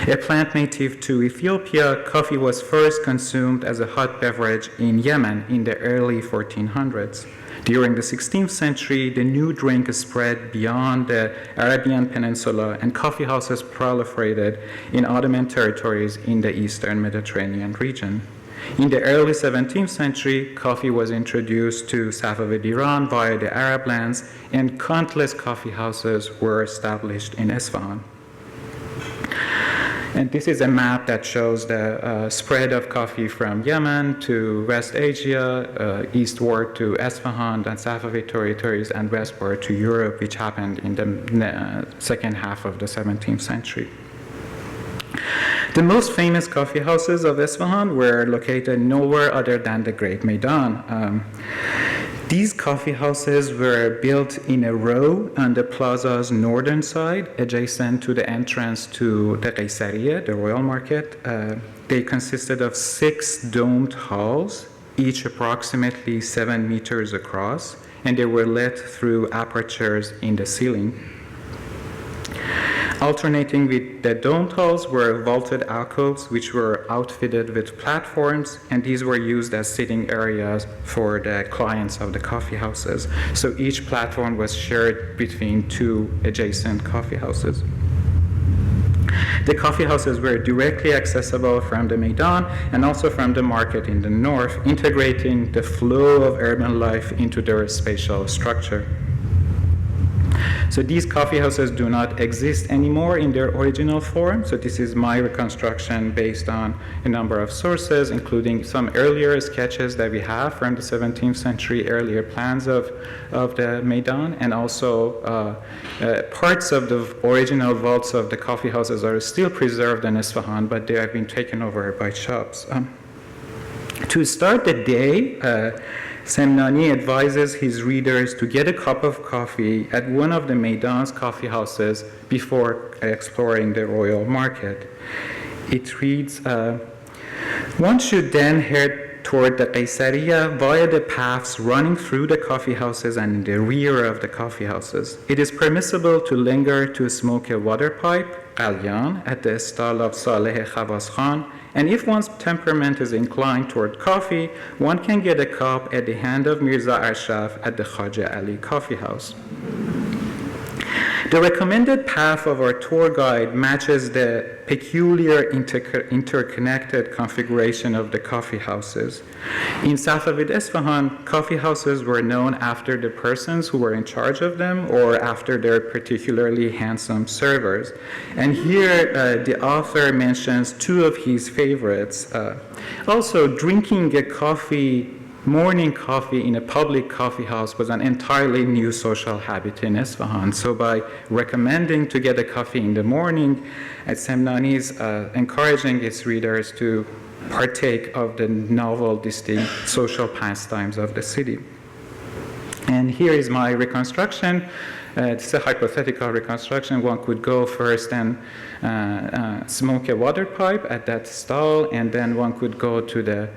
E: A plant native to Ethiopia, coffee was first consumed as a hot beverage in Yemen in the early 1400s. During the 16th century, the new drink spread beyond the Arabian Peninsula, and coffee houses proliferated in Ottoman territories in the eastern Mediterranean region. In the early 17th century, coffee was introduced to Safavid Iran via the Arab lands, and countless coffee houses were established in Isfahan. And this is a map that shows the spread of coffee from Yemen to West Asia, eastward to Isfahan and Safavid territories, and westward to Europe, which happened in the second half of the 17th century. The most famous coffee houses of Isfahan were located nowhere other than the Great Meydan. These coffee houses were built in a row on the plaza's northern side, adjacent to the entrance to the Qaysariye, the royal market. They consisted of 6 domed halls, each approximately 7 meters across, and they were lit through apertures in the ceiling. Alternating with the domed halls were vaulted alcoves, which were outfitted with platforms, and these were used as sitting areas for the clients of the coffee houses. So each platform was shared between 2 adjacent coffee houses. The coffee houses were directly accessible from the Meydan and also from the market in the north, integrating the flow of urban life into their spatial structure. So these coffee houses do not exist anymore in their original form. So this is my reconstruction based on a number of sources, including some earlier sketches that we have from the 17th century, earlier plans of the Meydan, and also parts of the original vaults of the coffee houses are still preserved in Isfahan, but they have been taken over by shops. To start the day, Semnani advises his readers to get a cup of coffee at one of the Maidan's coffee houses before exploring the royal market. It reads, one should then head toward the Qaysariya via the paths running through the coffee houses and in the rear of the coffee houses. It is permissible to linger to smoke a water pipe, qalyan, at the stall of Saleh Khawas Khan, and if one's temperament is inclined toward coffee, one can get a cup at the hand of Mirza Ashraf at the Khaja Ali coffee house. The recommended path of our tour guide matches the peculiar interconnected configuration of the coffee houses. In Safavid Isfahan, coffee houses were known after the persons who were in charge of them or after their particularly handsome servers. And here the author mentions two of his favorites. Also, drinking a morning coffee in a public coffee house was an entirely new social habit in Isfahan. So by recommending to get a coffee in the morning, Semnani is encouraging its readers to partake of the novel, distinct social pastimes of the city. And here is my reconstruction. It's a hypothetical reconstruction. One could go first and smoke a water pipe at that stall, and then one could go to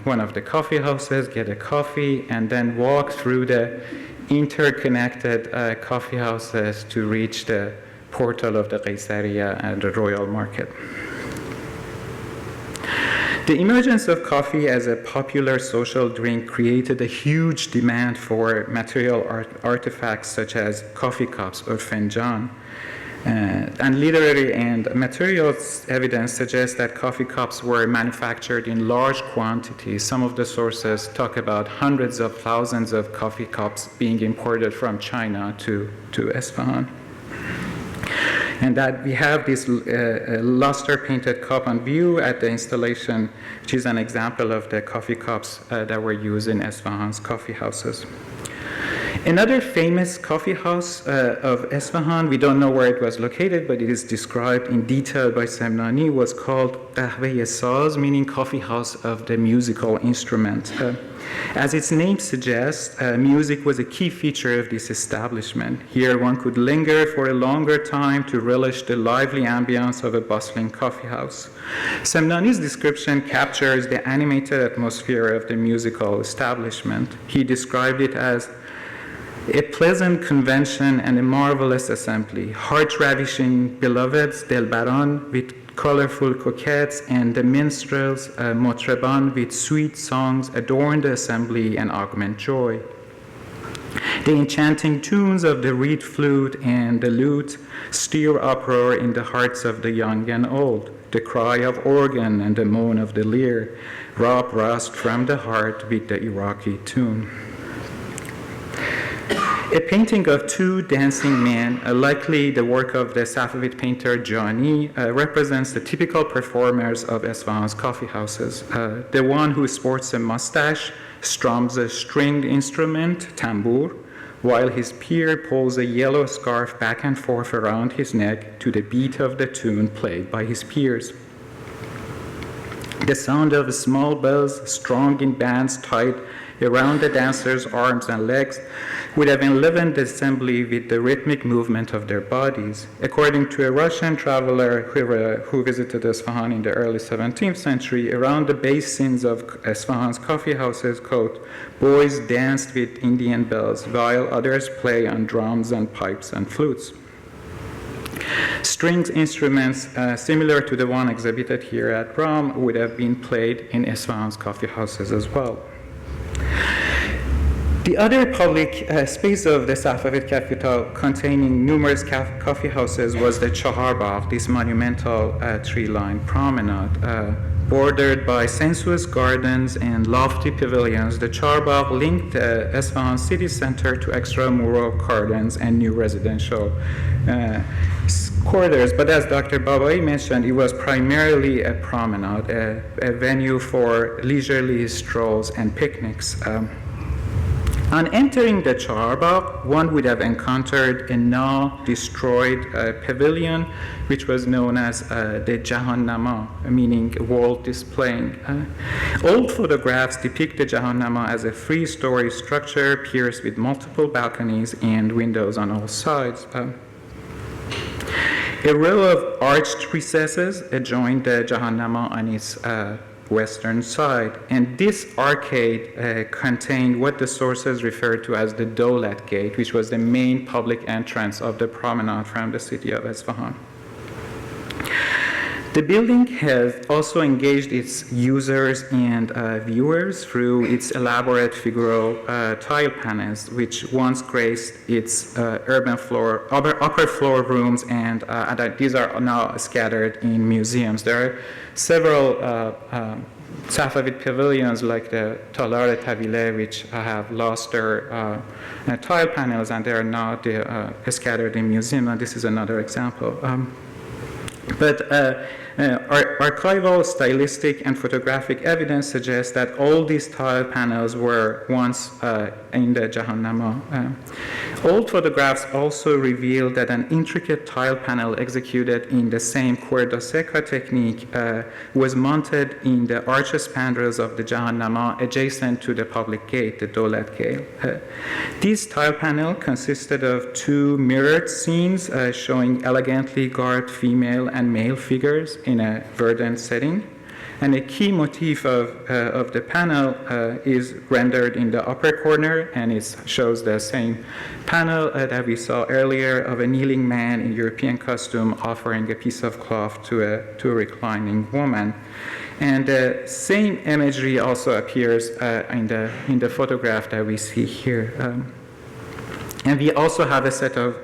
E: one of the coffee houses, get a coffee, and then walk through the interconnected coffee houses to reach the portal of the Qaysariya and the royal market. The emergence of coffee as a popular social drink created a huge demand for material artifacts such as coffee cups or finjan. And literary and materials evidence suggests that coffee cups were manufactured in large quantities. Some of the sources talk about hundreds of thousands of coffee cups being imported from China to Isfahan. And that we have this luster-painted cup on view at the installation, which is an example of the coffee cups that were used in Isfahan's coffee houses. Another famous coffee house of Isfahan, we don't know where it was located, but it is described in detail by Semnani, was called Qahwe Saz, meaning coffee house of the musical instrument. As its name suggests, music was a key feature of this establishment. Here one could linger for a longer time to relish the lively ambience of a bustling coffee house. Semnani's description captures the animated atmosphere of the musical establishment. He described it as a pleasant convention and a marvelous assembly, heart-ravishing beloveds, Delbaran, with colorful coquettes, and the minstrels, Motreban, with sweet songs adorn the assembly and augment joy. The enchanting tunes of the reed flute and the lute stir uproar in the hearts of the young and old. The cry of organ and the moan of the lyre rob rust from the heart with the Iraqi tune. A painting of two dancing men, likely the work of the Safavid painter Jani, represents the typical performers of Isfahan's coffee houses. The one who sports a mustache strums a stringed instrument, tambour, while his peer pulls a yellow scarf back and forth around his neck to the beat of the tune played by his peers. The sound of small bells strung in bands tied around the dancers' arms and legs would have enlivened the assembly with the rhythmic movement of their bodies. According to a Russian traveler who visited Isfahan in the early 17th century, around the basins of Isfahan's coffee houses, quote, boys danced with Indian bells, while others play on drums and pipes and flutes. Stringed instruments similar to the one exhibited here at Ram would have been played in Isfahan's coffee houses as well. The other public space of the Safavid capital containing numerous coffee houses was the Chaharbagh, this monumental tree-lined promenade. Bordered by sensuous gardens and lofty pavilions, the Chaharbagh linked the Isfahan city center to extramural gardens and new residential quarters. But as Dr. Babaie mentioned, it was primarily a promenade, a venue for leisurely strolls and picnics. On entering the Chaharbagh, one would have encountered a now destroyed pavilion, which was known as the Jahannama, meaning world displaying. Old photographs depict the Jahannama as a three-story structure pierced with multiple balconies and windows on all sides. A row of arched recesses adjoined the Jahannama on its western side, and this arcade contained what the sources refer to as the Dawlat Gate, which was the main public entrance of the promenade from the city of Isfahan. The building has also engaged its users and viewers through its elaborate figural tile panels, which once graced its upper floor rooms, and these are now scattered in museums. There are several Safavid pavilions like the Talar Tavile, which have lost their tile panels, and they are now scattered in museums, and this is another example. Archival, stylistic, and photographic evidence suggests that all these tile panels were once in the Jahannama. Old photographs also reveal that an intricate tile panel executed in the same cuerda seca technique was mounted in the arch spandrels of the Jahannama adjacent to the public gate, the Dawlat Gate. This tile panel consisted of two mirrored scenes showing elegantly garbed female and male figures in a verdant setting. And a key motif of the panel is rendered in the upper corner, and it shows the same panel that we saw earlier of a kneeling man in European costume offering a piece of cloth to a reclining woman. And the same imagery also appears in the photograph that we see here. And we also have a set of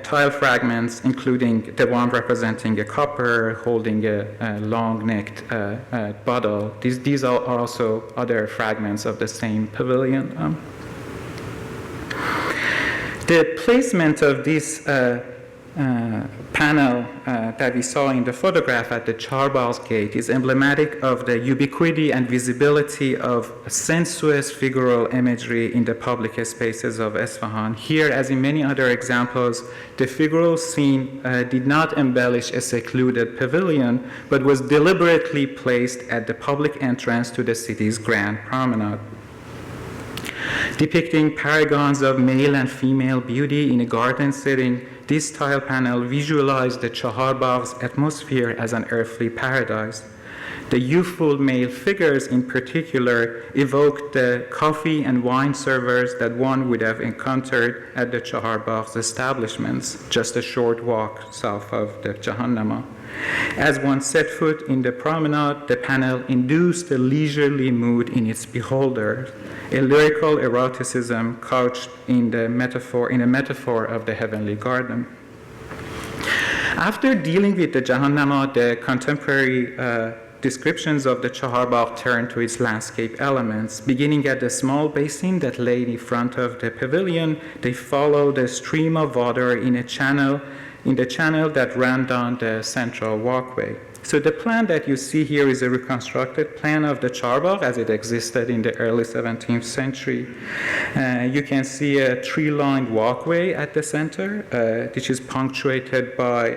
E: tile fragments, including the one representing a copper holding a long-necked bottle. These are also other fragments of the same pavilion. The placement of this panel that we saw in the photograph at the Chaharbagh Gate is emblematic of the ubiquity and visibility of sensuous figural imagery in the public spaces of Isfahan. Here, as in many other examples, the figural scene did not embellish a secluded pavilion, but was deliberately placed at the public entrance to the city's grand promenade. Depicting paragons of male and female beauty in a garden setting, this tile panel visualized the Chaharbagh's atmosphere as an earthly paradise. The youthful male figures in particular evoked the coffee and wine servers that one would have encountered at the Chaharbagh's establishments, just a short walk south of the Jahannama. As one set foot in the promenade, the panel induced a leisurely mood in its beholder, a lyrical eroticism couched in a metaphor of the heavenly garden. After dealing with the Jahannama, the contemporary descriptions of the Chaharbagh turned to its landscape elements. Beginning at the small basin that lay in front of the pavilion, they followed a stream of water in the channel that ran down the central walkway. So the plan that you see here is a reconstructed plan of the Chaharbagh as it existed in the early 17th century. You can see a tree-lined walkway at the center, which is punctuated by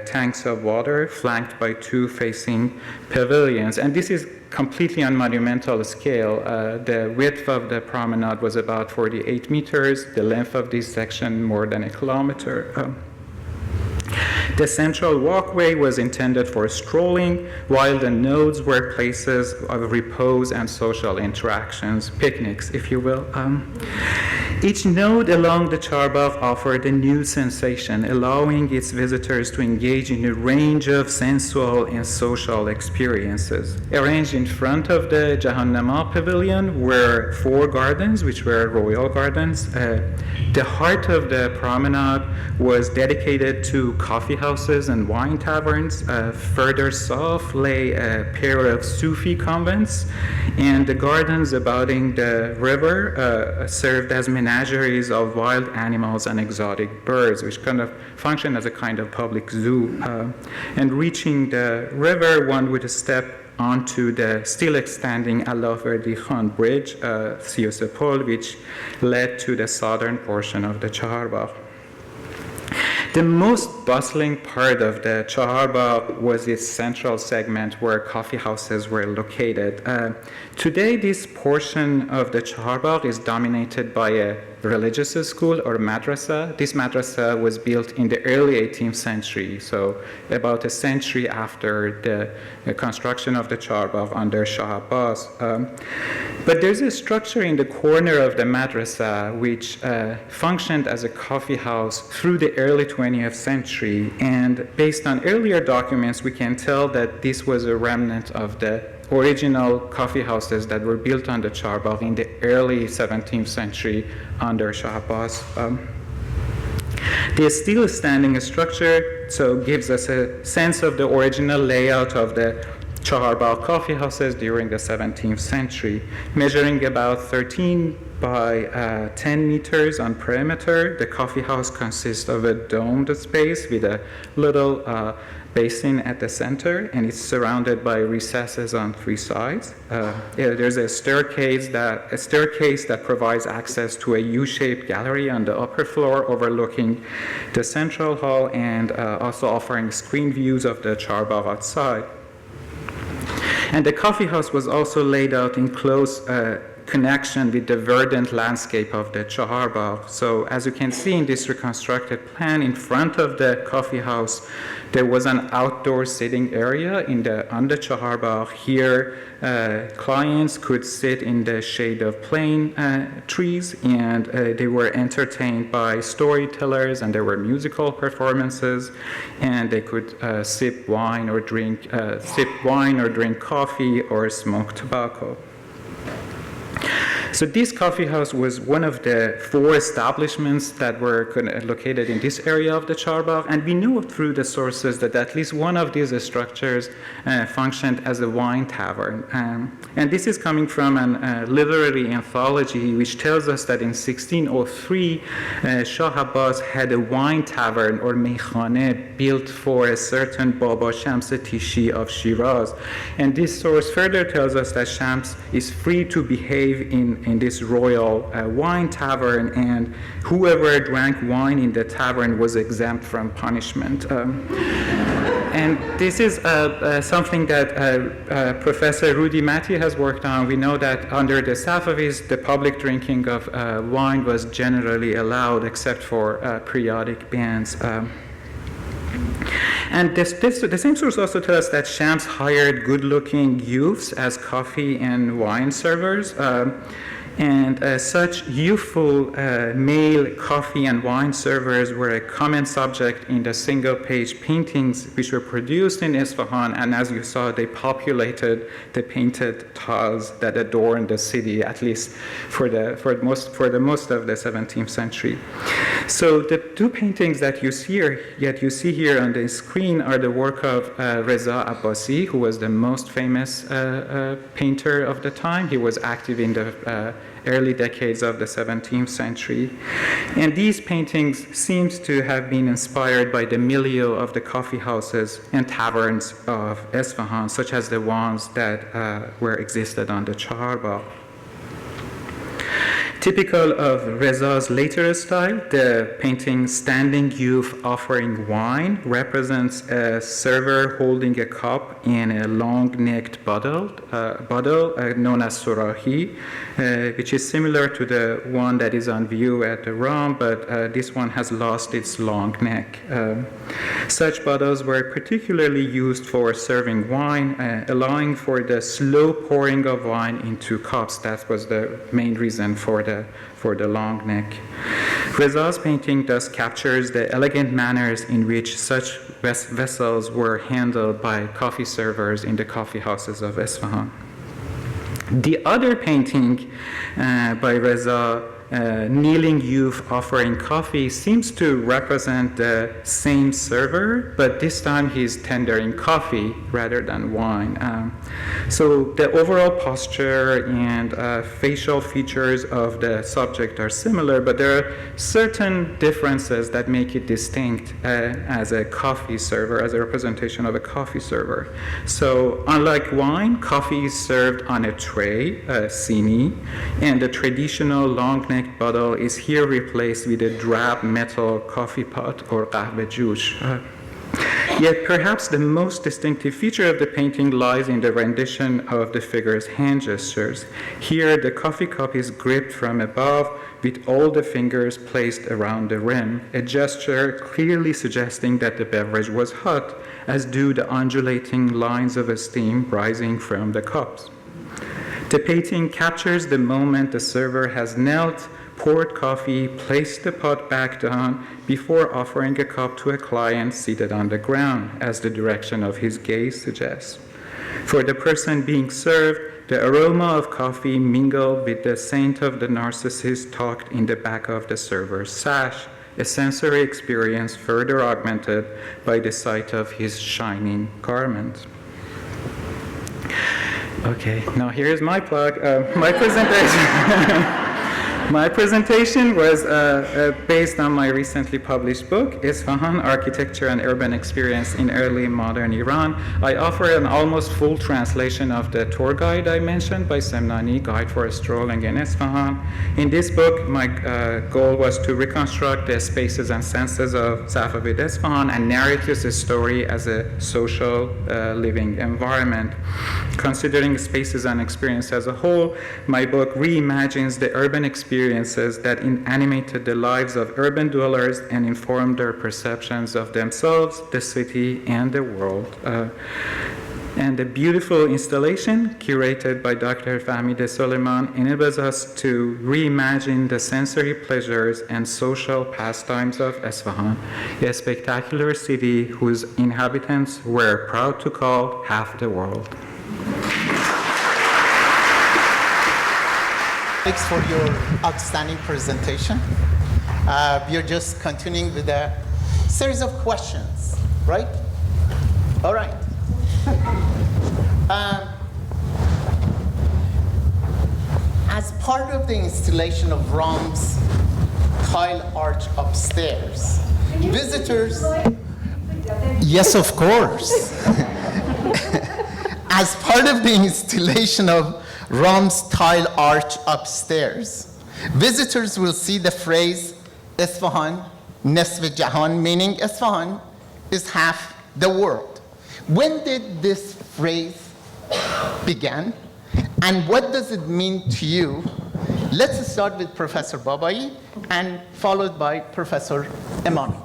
E: tanks of water flanked by two facing pavilions. And this is completely on monumental scale. The width of the promenade was about 48 meters, the length of this section more than a kilometer. The central walkway was intended for strolling, while the nodes were places of repose and social interactions, picnics, if you will. Each node along the Chaharbagh offered a new sensation, allowing its visitors to engage in a range of sensual and social experiences. Arranged in front of the Jahannama pavilion were four gardens, which were royal gardens. The heart of the promenade was dedicated to coffee houses and wine taverns. Further south lay a pair of Sufi convents, and the gardens abounding the river served as menageries of wild animals and exotic birds, which kind of functioned as a kind of public zoo. And reaching the river, one would step onto the still extending Allaverdi Khan Bridge, 33 pole, which led to the southern portion of the Chaharbagh. The most bustling part of the Chaharbagh was its central segment where coffee houses were located. Today, this portion of the Chaharbagh is dominated by a religious school or madrasa. This madrasa was built in the early 18th century, so about a century after the construction of the Chaharbagh under Shah Abbas. But there's a structure in the corner of the madrasa which functioned as a coffee house through the early 20th century, and based on earlier documents, we can tell that this was a remnant of the original coffee houses that were built on the Chaharbagh in the early 17th century under Shah Abbas. The still standing structure so gives us a sense of the original layout of the Chaharbagh coffee houses during the 17th century, measuring about 13 by 10 meters on perimeter. The coffee house consists of a domed space with a little basin at the center, and it's surrounded by recesses on three sides. There's a staircase that provides access to a U-shaped gallery on the upper floor overlooking the central hall and also offering screen views of the Chaharbagh outside. And the coffee house was also laid out in close connection with the verdant landscape of the Chaharbagh. So as you can see in this reconstructed plan, in front of the coffee house, there was an outdoor sitting area on the Chaharbagh. Here, clients could sit in the shade of plane trees, and they were entertained by storytellers, and there were musical performances, and they could sip wine or drink coffee or smoke tobacco. So this coffee house was one of the 4 establishments that were located in this area of the Chaharbagh, and we know through the sources that at least one of these structures functioned as a wine tavern. And this is coming from a literary anthology which tells us that in 1603, Shah Abbas had a wine tavern or meikhane built for a certain Baba Shams Tishi of Shiraz. And this source further tells us that Shams is free to behave in this royal wine tavern, and whoever drank wine in the tavern was exempt from punishment. And this is something that Professor Rudi Matti has worked on. We know that under the Safavids, the public drinking of wine was generally allowed except for periodic bans. And the same source also tells us that Shams hired good-looking youths as coffee and wine servers. And such youthful male coffee and wine servers were a common subject in the single-page paintings which were produced in Isfahan, and as you saw, they populated the painted tiles that adorned the city, at least for the most of the 17th century. So the 2 paintings that you see here on the screen are the work of Reza Abbasi, who was the most famous painter of the time. He was active in the early decades of the 17th century. And these paintings seem to have been inspired by the milieu of the coffee houses and taverns of Isfahan, such as the ones that existed on the Chaharbagh. Typical of Reza's later style, the painting Standing Youth Offering Wine represents a server holding a cup in a long-necked bottle known as surahi, which is similar to the one that is on view at the Ram, but this one has lost its long neck. Such bottles were particularly used for serving wine, allowing for the slow pouring of wine into cups. That was the main reason for the long neck. Reza's painting thus captures the elegant manners in which such vessels were handled by coffee servers in the coffee houses of Isfahan. The other painting by Reza kneeling youth offering coffee seems to represent the same server, but this time he's tendering coffee rather than wine. So the overall posture and facial features of the subject are similar, but there are certain differences that make it distinct as a coffee server, as a representation of a coffee server. So unlike wine, coffee is served on a tray, sini, and the traditional long-necked bottle is here replaced with a drab metal coffee pot or qahwe jush. Yet perhaps the most distinctive feature of the painting lies in the rendition of the figure's hand gestures. Here, the coffee cup is gripped from above with all the fingers placed around the rim, a gesture clearly suggesting that the beverage was hot, as do the undulating lines of steam rising from the cups. The painting captures the moment the server has knelt, poured coffee, placed the pot back down before offering a cup to a client seated on the ground, as the direction of his gaze suggests. For the person being served, the aroma of coffee mingled with the scent of the narcissus tucked in the back of the server's sash, a sensory experience further augmented by the sight of his shining garment. Okay, now here's my plug. My presentation. My presentation was based on my recently published book, Isfahan, Architecture and Urban Experience in Early Modern Iran. I offer an almost full translation of the tour guide I mentioned by Semnani, Guide for Strolling in Isfahan. In this book, my goal was to reconstruct the spaces and senses of Safavid Isfahan and narrate this story as a social living environment. Considering spaces and experience as a whole, my book reimagines the urban experiences that animated the lives of urban dwellers and informed their perceptions of themselves, the city, and the world. And the beautiful installation, curated by Dr. Fahmide Suleiman, enables us to reimagine the sensory pleasures and social pastimes of Isfahan, a spectacular city whose inhabitants we're proud to call half the world.
B: Thanks for your outstanding presentation. We are just continuing with a series of questions, right? All right. As part of the installation of Ram's tile arch upstairs, visitors... Yes, of course. As part of the installation of Ram's tile arch upstairs, visitors will see the phrase Isfahan, Nesf Jahan, meaning Isfahan is half the world. When did this phrase begin, and what does it mean to you? Let's start with Professor Babaie and followed by Professor Emami.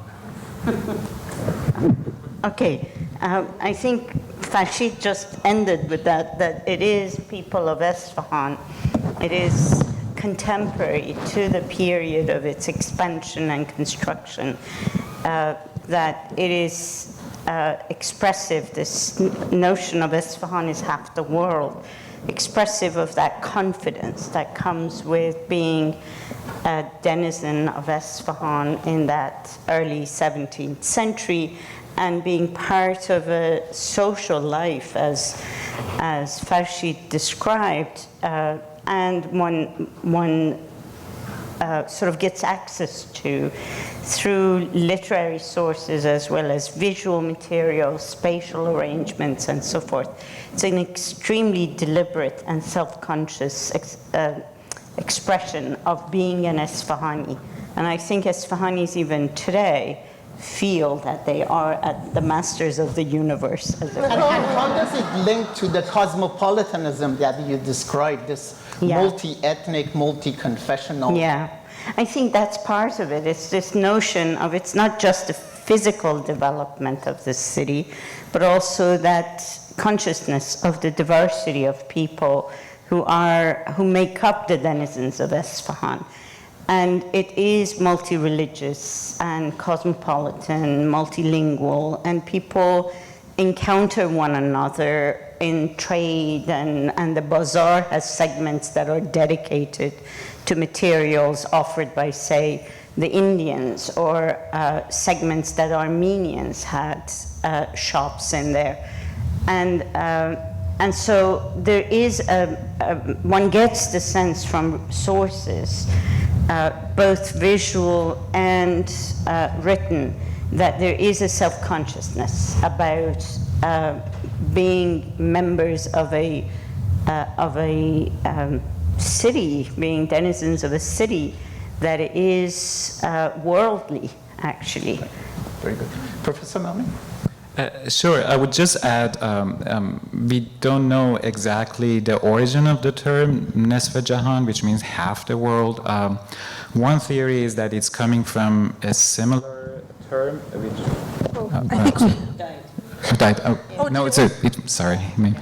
C: Okay, I think Farshid just ended with that it is people of Isfahan. It is contemporary to the period of its expansion and construction, that it is expressive. This notion of Isfahan is half the world, expressive of that confidence that comes with being a denizen of Isfahan in that early 17th century, and being part of a social life as Farshid described, and one sort of gets access to through literary sources as well as visual materials, spatial arrangements, and so forth. It's an extremely deliberate and self-conscious expression of being an Isfahani. And I think Isfahanis even today feel that they are at the masters of the universe. And
B: how does it link to the cosmopolitanism that you described, this multi-ethnic, multi-confessional?
C: Yeah, I think that's part of it. It's this notion of it's not just the physical development of the city, but also that consciousness of the diversity of people who make up the denizens of Isfahan. And it is multi-religious and cosmopolitan, multilingual, and people encounter one another in trade, and the bazaar has segments that are dedicated to materials offered by, say, the Indians, or segments that Armenians had shops in there. And so there is one gets the sense from sources, both visual and written, that there is a self-consciousness about being members of a city, being denizens of a city that is worldly, actually.
F: Very good. Professor Emami?
E: Sure, I would just add, we don't know exactly the origin of the term Nesf Jahan, which means half the world. One theory is that it's coming from a similar term, which...
A: I think we...
E: Died. Oh, no, sorry. Maybe.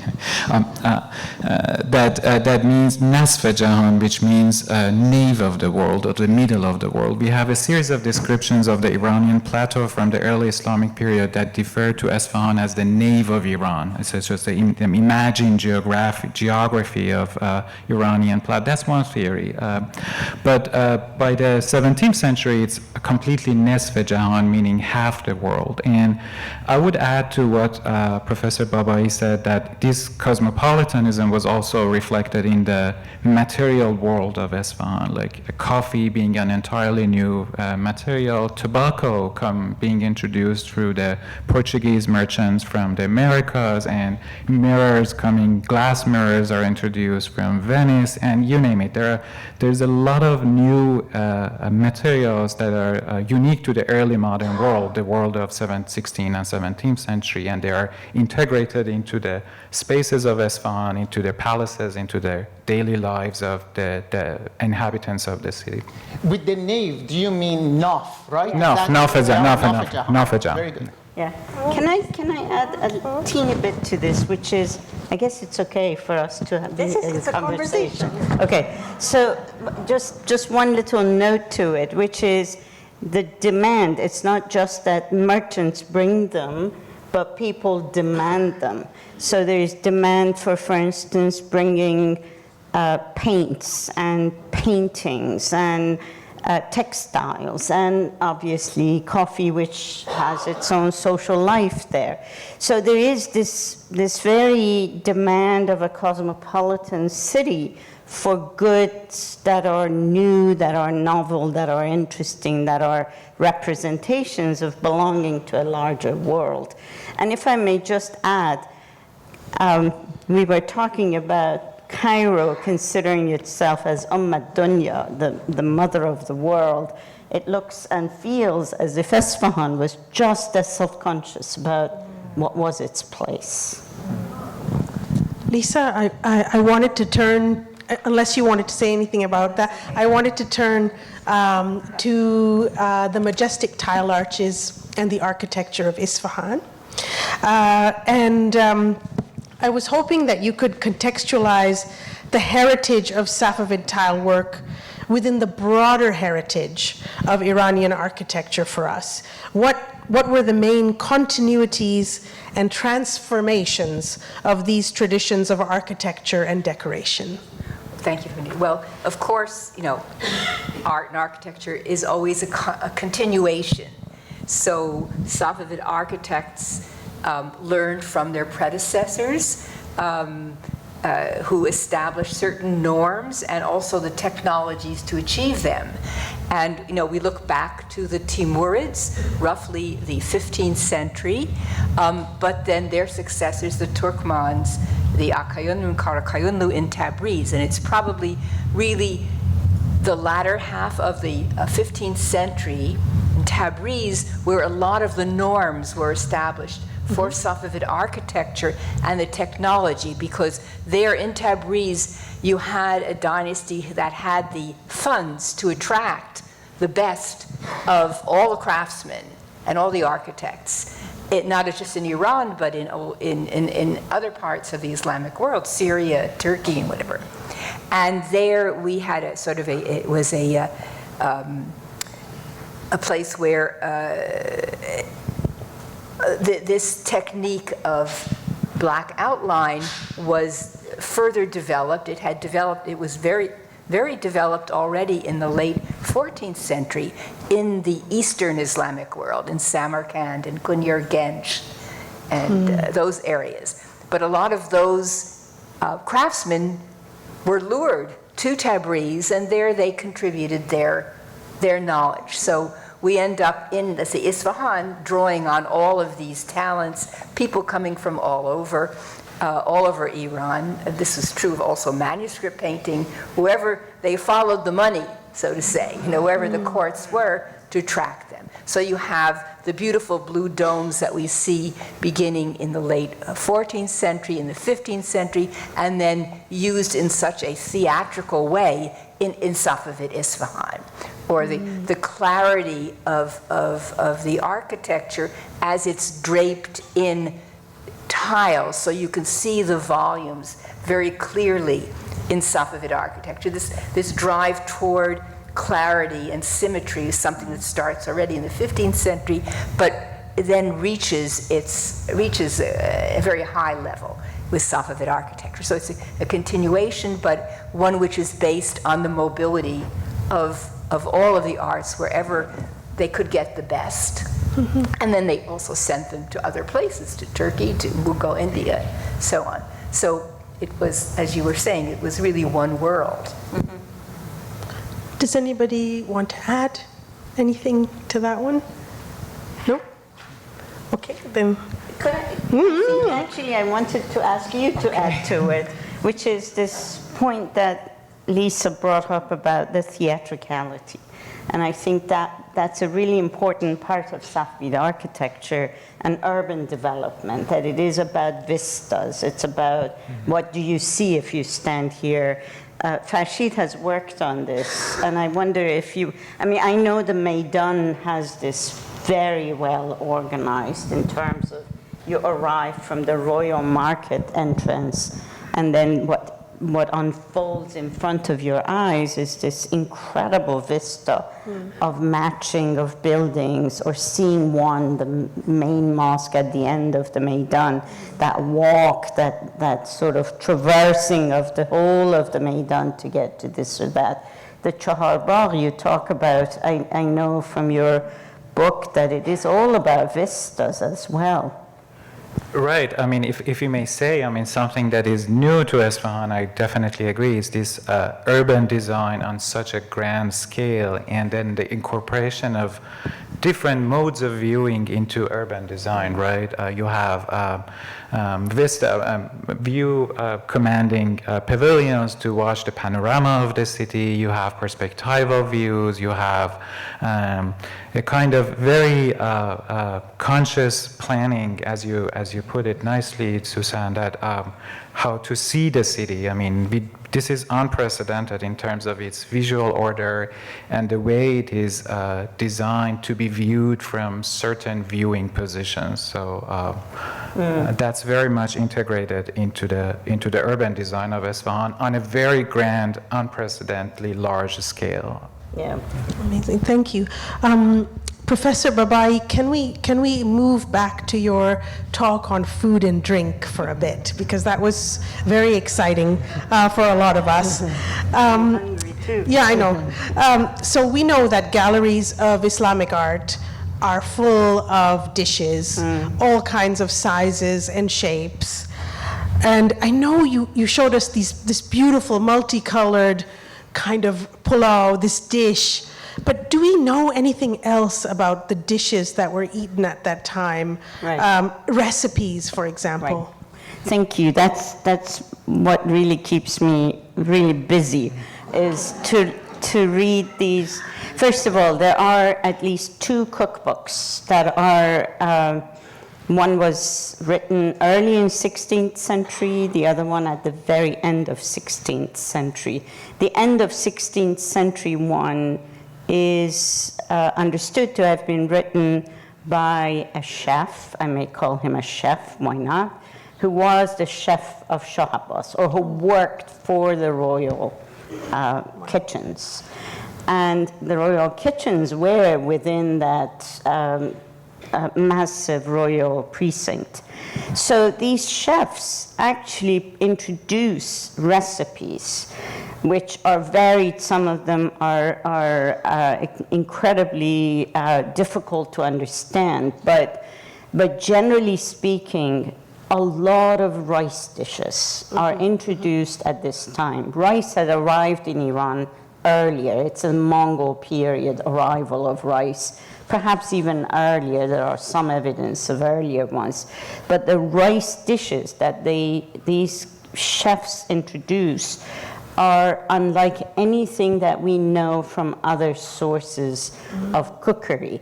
E: That means Nasf Jahan, which means nave of the world, or the middle of the world. We have a series of descriptions of the Iranian plateau from the early Islamic period that defer to Isfahan as the nave of Iran. It's just the imagined geography of Iranian plateau. That's one theory. But by the 17th century, it's completely Nesf Jahan, meaning half the world. And I would add to what Professor Babaie said, that this cosmopolitanism was also reflected in the material world of Isfahan, like coffee being an entirely new material, tobacco being introduced through the Portuguese merchants from the Americas, and glass mirrors are introduced from Venice, and you name it. There's a lot of new materials that are unique to the early modern world, the world of 16th and 17th century, and they are integrated into the spaces of Isfahan, into the palaces, into the daily lives of the inhabitants of the city.
B: With the nave, do you mean Naf, right?
E: Naf.
B: Very good.
C: Yeah. Can I add a teeny bit to this, which is, I guess it's okay for us to have
A: It's a conversation.
C: Okay. So just one little note to it, which is the demand. It's not just that merchants bring them, but people demand them. So there's demand for instance, bringing paints and paintings and textiles, and obviously coffee, which has its own social life there. So there is this very demand of a cosmopolitan city for goods that are new, that are novel, that are interesting, that are representations of belonging to a larger world. And if I may just add, we were talking about Cairo considering itself as Dunya, the mother of the world. It looks and feels as if Isfahan was just as self-conscious about what was its place.
A: Lisa, I wanted to turn, unless you wanted to say anything about that, I wanted to turn to the majestic tile arches and the architecture of Isfahan. I was hoping that you could contextualize the heritage of Safavid tile work within the broader heritage of Iranian architecture for us. What were the main continuities and transformations of these traditions of architecture and decoration?
D: Thank you, Wendy. Well, of course, art and architecture is always a continuation. So Safavid architects learned from their predecessors who established certain norms and also the technologies to achieve them. And we look back to the Timurids, roughly the 15th century, but then their successors, the Turkmans, the Akayunlu and Karakayunlu in Tabriz, and it's probably really the latter half of the 15th century in Tabriz where a lot of the norms were established for Safavid architecture and the technology, because there in Tabriz you had a dynasty that had the funds to attract the best of all the craftsmen and all the architects, not just in Iran, but in other parts of the Islamic world, Syria, Turkey, and whatever. And there we had a sort of it was a place where this technique of black outline was further developed. It was very, very developed already in the late 14th century in the Eastern Islamic world, in Samarkand and Kunstgeschichte and those areas. But a lot of those craftsmen were lured to Tabriz, and there they contributed their knowledge. So we end up in, let's say, Isfahan, drawing on all of these talents, people coming from all over Iran. This is true of also manuscript painting. Whoever, they followed the money, so to say, wherever the courts were, to track them. So you have the beautiful blue domes that we see beginning in the late 14th century, in the 15th century, and then used in such a theatrical way in Safavid Isfahan, or the clarity of the architecture as it's draped in tiles, so you can see the volumes very clearly in Safavid architecture. This drive toward clarity and symmetry is something that starts already in the 15th century, but then reaches a very high level with Safavid architecture. So it's a continuation, but one which is based on the mobility of all of the arts wherever they could get the best. And then they also sent them to other places, to Turkey, to Mughal India, so on. So it was, as you were saying, it was really one world.
A: Does anybody want to add anything to that one? No? Okay, then.
C: Could I, actually, I wanted to ask you to add to it, which is this point that Lisa brought up about the theatricality. And I think that's a really important part of Safavid architecture and urban development, that it is about vistas. It's about what do you see if you stand here. Farshid has worked on this, and I wonder if I know the Maidan has this very well organized in terms of you arrive from the royal market entrance, and then what unfolds in front of your eyes is this incredible vista of matching of buildings, or seeing the main mosque at the end of the Maidan, that walk, that sort of traversing of the whole of the Maidan to get to this or that. The Chahar Bagh you talk about, I know from your book that it is all about vistas as well.
E: Right. I mean, if you may say, something that is new to Isfahan, I definitely agree, is this urban design on such a grand scale, and then the incorporation of different modes of viewing into urban design, right? You have vista, view commanding pavilions to watch the panorama of the city. You have perspectival views. You have a kind of very conscious planning, as you put it nicely, Sussan, that how to see the city. I mean, this is unprecedented in terms of its visual order and the way it is designed to be viewed from certain viewing positions. So that's very much integrated into the urban design of Isfahan on a very grand, unprecedentedly large scale.
C: Yeah.
A: Amazing, thank you. Professor Babaie, can we move back to your talk on food and drink for a bit, because that was very exciting for a lot of us.
C: I'm hungry too.
A: Yeah, I know. So we know that galleries of Islamic art are full of dishes, all kinds of sizes and shapes. And I know you showed us this beautiful multicolored kind of pulao, this dish. But do we know anything else about the dishes that were eaten at that time?
C: Right.
A: Recipes, for example.
C: Right. Thank you. That's what really keeps me really busy, is to read these. First of all, there are at least 2 cookbooks that are, one was written early in 16th century, the other one at the very end of 16th century. The end of 16th century one is understood to have been written by a chef, I may call him a chef, why not, who was the chef of Shah Abbas, or who worked for the royal kitchens. And the royal kitchens were within that massive royal precinct. So these chefs actually introduce recipes which are varied. Some of them are incredibly difficult to understand, but generally speaking, a lot of rice dishes are introduced at this time. Rice had arrived in Iran earlier. It's a Mongol period arrival of rice, perhaps even earlier. There are some evidence of earlier ones. But the rice dishes that these chefs introduce are unlike anything that we know from other sources of cookery.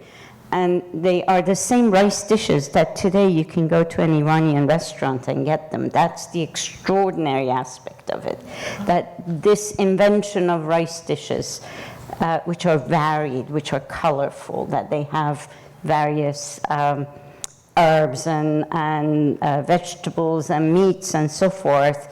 C: And they are the same rice dishes that today you can go to an Iranian restaurant and get them. That's the extraordinary aspect of it, that this invention of rice dishes, which are varied, which are colorful, that they have various herbs and vegetables and meats and so forth,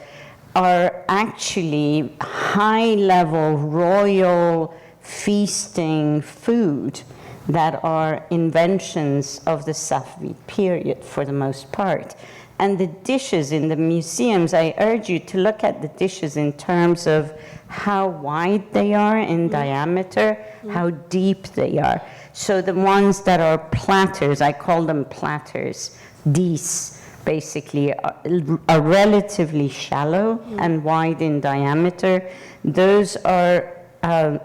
C: are actually high-level royal feasting food that are inventions of the Safavid period for the most part. And the dishes in the museums, I urge you to look at the dishes in terms of how wide they are in diameter, how deep they are. So the ones that are platters, I call them platters, dis, basically are relatively shallow and wide in diameter. Those are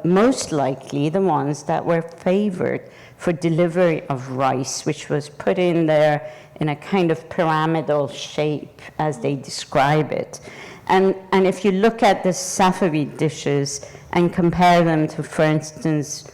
C: most likely the ones that were favored for delivery of rice, which was put in there in a kind of pyramidal shape, as they describe it. And if you look at the Safavid dishes and compare them to, for instance,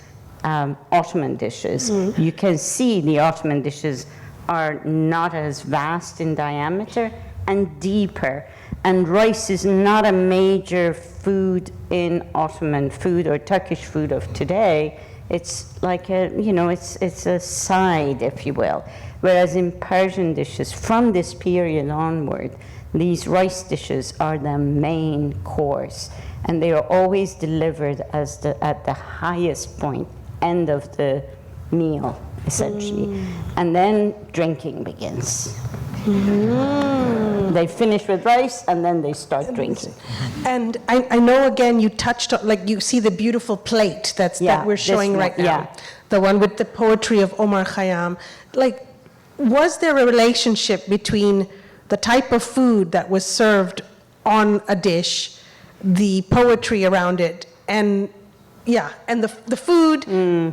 C: Ottoman dishes, you can see the Ottoman dishes are not as vast in diameter and deeper. And rice is not a major food in Ottoman food or Turkish food of today. It's like it's a side, if you will. Whereas in Persian dishes, from this period onward, these rice dishes are the main course. And they are always delivered at the highest point, end of the meal, essentially. And then drinking begins. They finish with rice and then they start drinking.
A: And I know, again, you touched on, like, you see the beautiful plate that we're showing right now. The one with the poetry of Omar Khayyam. Like, was there a relationship between the type of food that was served on a dish, the poetry around it, and the food,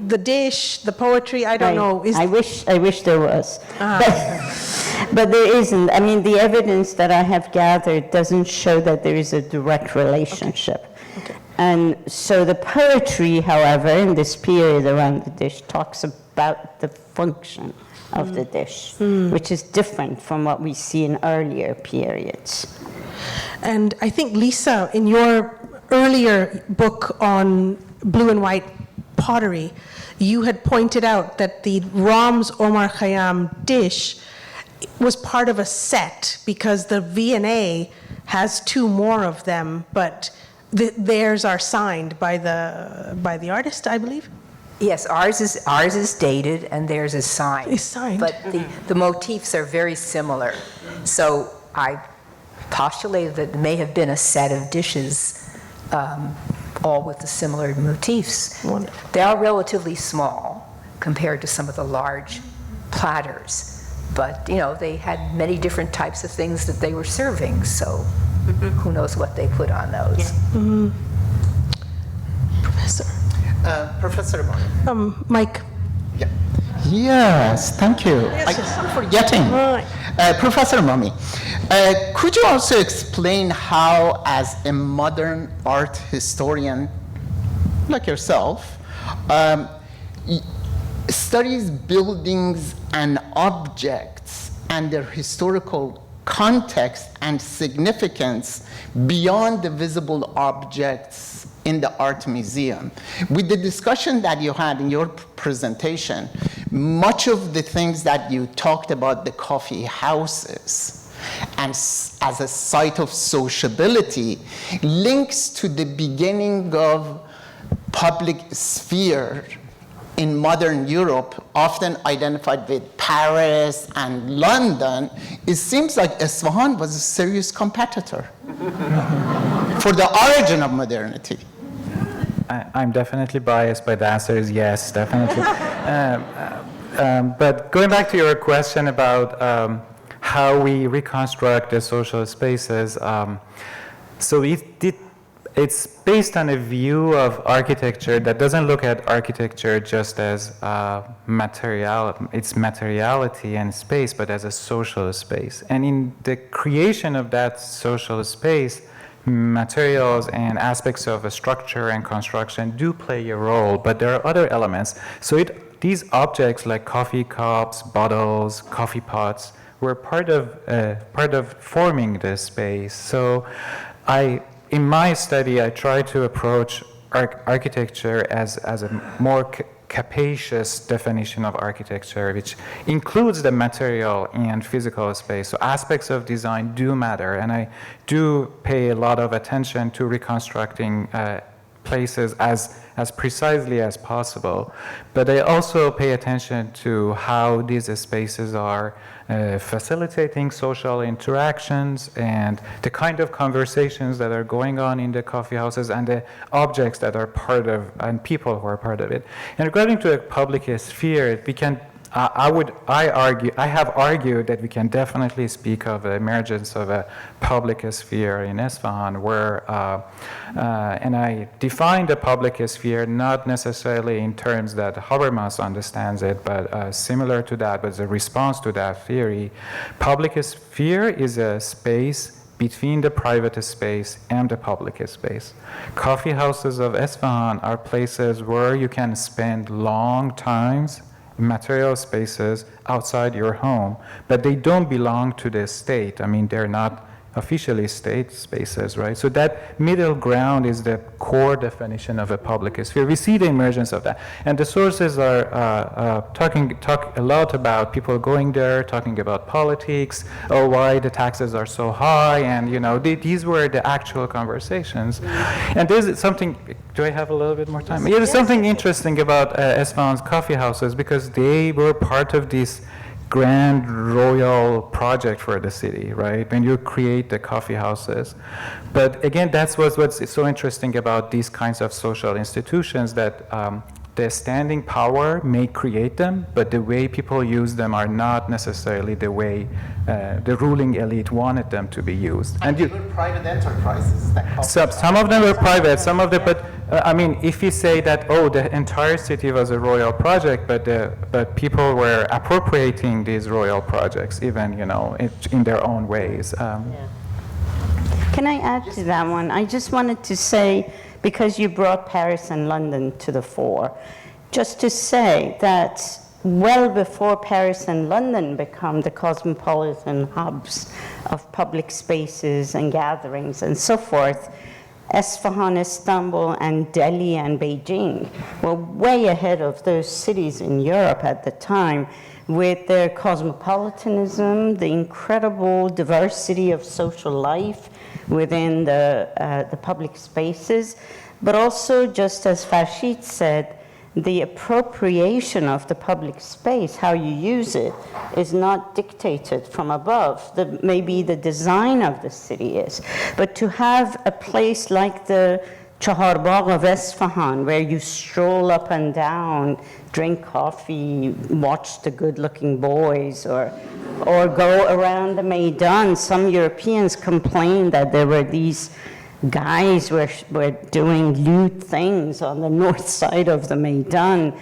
A: the dish, the poetry? I don't know.
C: I wish there was. But there isn't. I mean, the evidence that I have gathered doesn't show that there is a direct relationship. Okay. And so the poetry, however, in this period around the dish talks about the function of the dish, which is different from what we see in earlier periods.
A: And I think, Lisa, in your earlier book on blue and white pottery, you had pointed out that the Ram's Omar Khayyam dish was part of a set because the V&A has two more of them, but theirs are signed by the artist, I believe.
D: Yes, ours is dated and theirs is signed.
A: It's signed.
D: But the motifs are very similar. So I postulated that it may have been a set of dishes, all with the similar motifs.
A: Wonderful.
D: They are relatively small compared to some of the large platters. But, they had many different types of things that they were serving, so who knows what they put on those.
A: Yeah. Professor.
B: Professor Emami.
A: Mike.
B: Yeah. Yes, thank you. I keep forgetting.
A: Right.
B: Professor Emami, could you also explain how, as a modern art historian like yourself, studies buildings and objects and their historical context and significance beyond the visible objects in the art museum? With the discussion that you had in your presentation, much of the things that you talked about, the coffee houses, and as a site of sociability, links to the beginning of public sphere in modern Europe, often identified with Paris and London, it seems like Isfahan was a serious competitor for the origin of modernity.
E: I'm definitely biased, but the answer is yes, definitely. But going back to your question about how we reconstruct the social spaces, so it's based on a view of architecture that doesn't look at architecture just as its materiality and space, but as a social space. And in the creation of that social space, materials and aspects of a structure and construction do play a role, but there are other elements. So these objects like coffee cups, bottles, coffee pots were part of forming this space. So in my study, I try to approach architecture as a more capacious definition of architecture, which includes the material and physical space. So aspects of design do matter, and I do pay a lot of attention to reconstructing places as precisely as possible. But I also pay attention to how these spaces are facilitating social interactions and the kind of conversations that are going on in the coffee houses and the objects that are part of, and people who are part of it. And regarding to a public sphere, we can I have argued that we can definitely speak of the emergence of a public sphere in Isfahan, where, and I define the public sphere not necessarily in terms that Habermas understands it, but similar to that, but as a response to that theory. Public sphere is a space between the private space and the public space. Coffee houses of Isfahan are places where you can spend long times material spaces outside your home, but they don't belong to the state. I mean, they're not officially state spaces, right? So that middle ground is the core definition of a public sphere. We see the emergence of that. And the sources are talk a lot about people going there, talking about politics, or why the taxes are so high, and these were the actual conversations. And there's something, do I have a little bit more time? Yeah, there's something interesting about Isfahan's coffee houses, because they were part of this grand royal project for the city, right? When you create the coffee houses. But again, that's what's so interesting about these kinds of social institutions, that the standing power may create them, but the way people use them are not necessarily the way the ruling elite wanted them to be used.
B: And they were private enterprises.
E: Some of them were private, some of them, but I mean, if you say that, the entire city was a royal project, but people were appropriating these royal projects, even, in their own ways.
C: Can I add to that one? I just wanted to say, because you brought Paris and London to the fore, just to say that well before Paris and London become the cosmopolitan hubs of public spaces and gatherings and so forth, Isfahan, Istanbul, and Delhi and Beijing were way ahead of those cities in Europe at the time, with their cosmopolitanism, the incredible diversity of social life within the public spaces, but also, just as Farshid said, the appropriation of the public space, how you use it, is not dictated from above. Maybe the design of the city is. But to have a place like the Chaharbagh of Isfahan, where you stroll up and down, drink coffee, watch the good-looking boys, or go around the Maidan. Some Europeans complained that there were these guys were doing lewd things on the north side of the Maidan,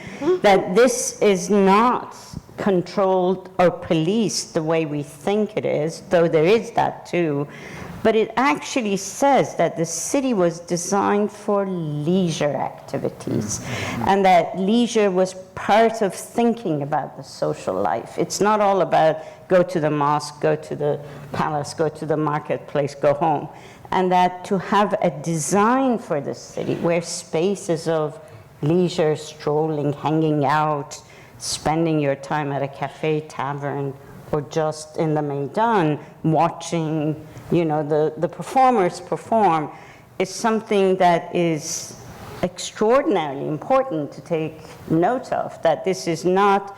C: that this is not controlled or policed the way we think it is, though there is that too. But it actually says that the city was designed for leisure activities, and that leisure was part of thinking about the social life. It's not all about go to the mosque, go to the palace, go to the marketplace, go home. And that to have a design for the city where spaces of leisure, strolling, hanging out, spending your time at a cafe, tavern, or just in the Maidan watching, the performers perform, is something that is extraordinarily important to take note of, that this is not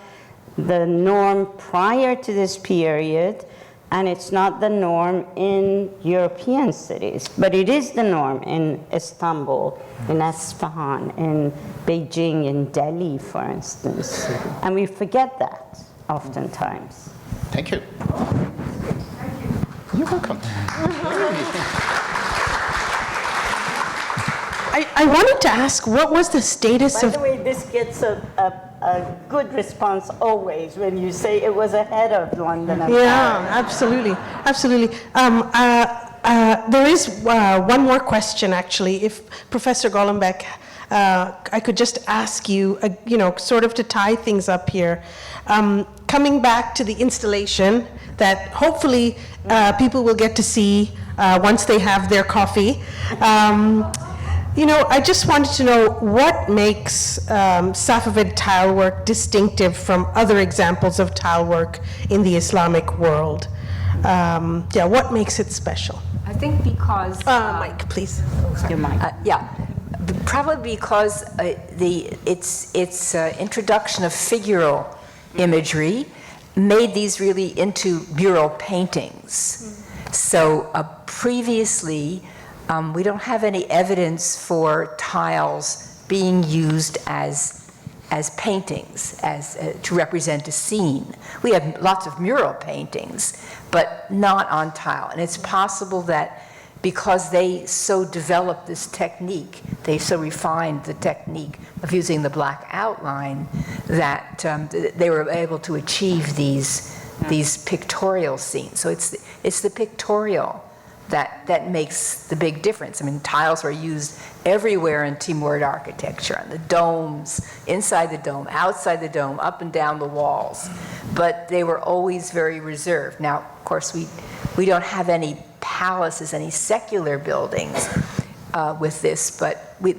C: the norm prior to this period, and it's not the norm in European cities, but it is the norm in Istanbul, in Isfahan, in Beijing, in Delhi, for instance. And we forget that oftentimes.
B: Thank you. You're welcome.
A: I wanted to ask, what was the status
C: By
A: of...
C: the way, this gets a good response always when you say it was ahead of London and
A: Yeah,
C: Paris.
A: absolutely, absolutely. There is one more question, actually. If Professor Golombek, I could just ask you, sort of to tie things up here. Coming back to the installation that hopefully people will get to see once they have their coffee. I just wanted to know what makes Safavid tile work distinctive from other examples of tile work in the Islamic world. What makes it special?
D: I think because...
A: Mike, please.
C: Your mic.
D: Probably because its introduction of figural imagery made these really into mural paintings. So previously, we don't have any evidence for tiles being used as paintings, to represent a scene. We have lots of mural paintings, but not on tile. And it's possible that because they so developed this technique, they so refined the technique of using the black outline, that they were able to achieve these pictorial scenes. So it's the pictorial that makes the big difference. I mean, tiles are used everywhere in Timurid architecture, on the domes, inside the dome, outside the dome, up and down the walls. But they were always very reserved. Now, of course, we don't have any palaces, any secular buildings with this, but we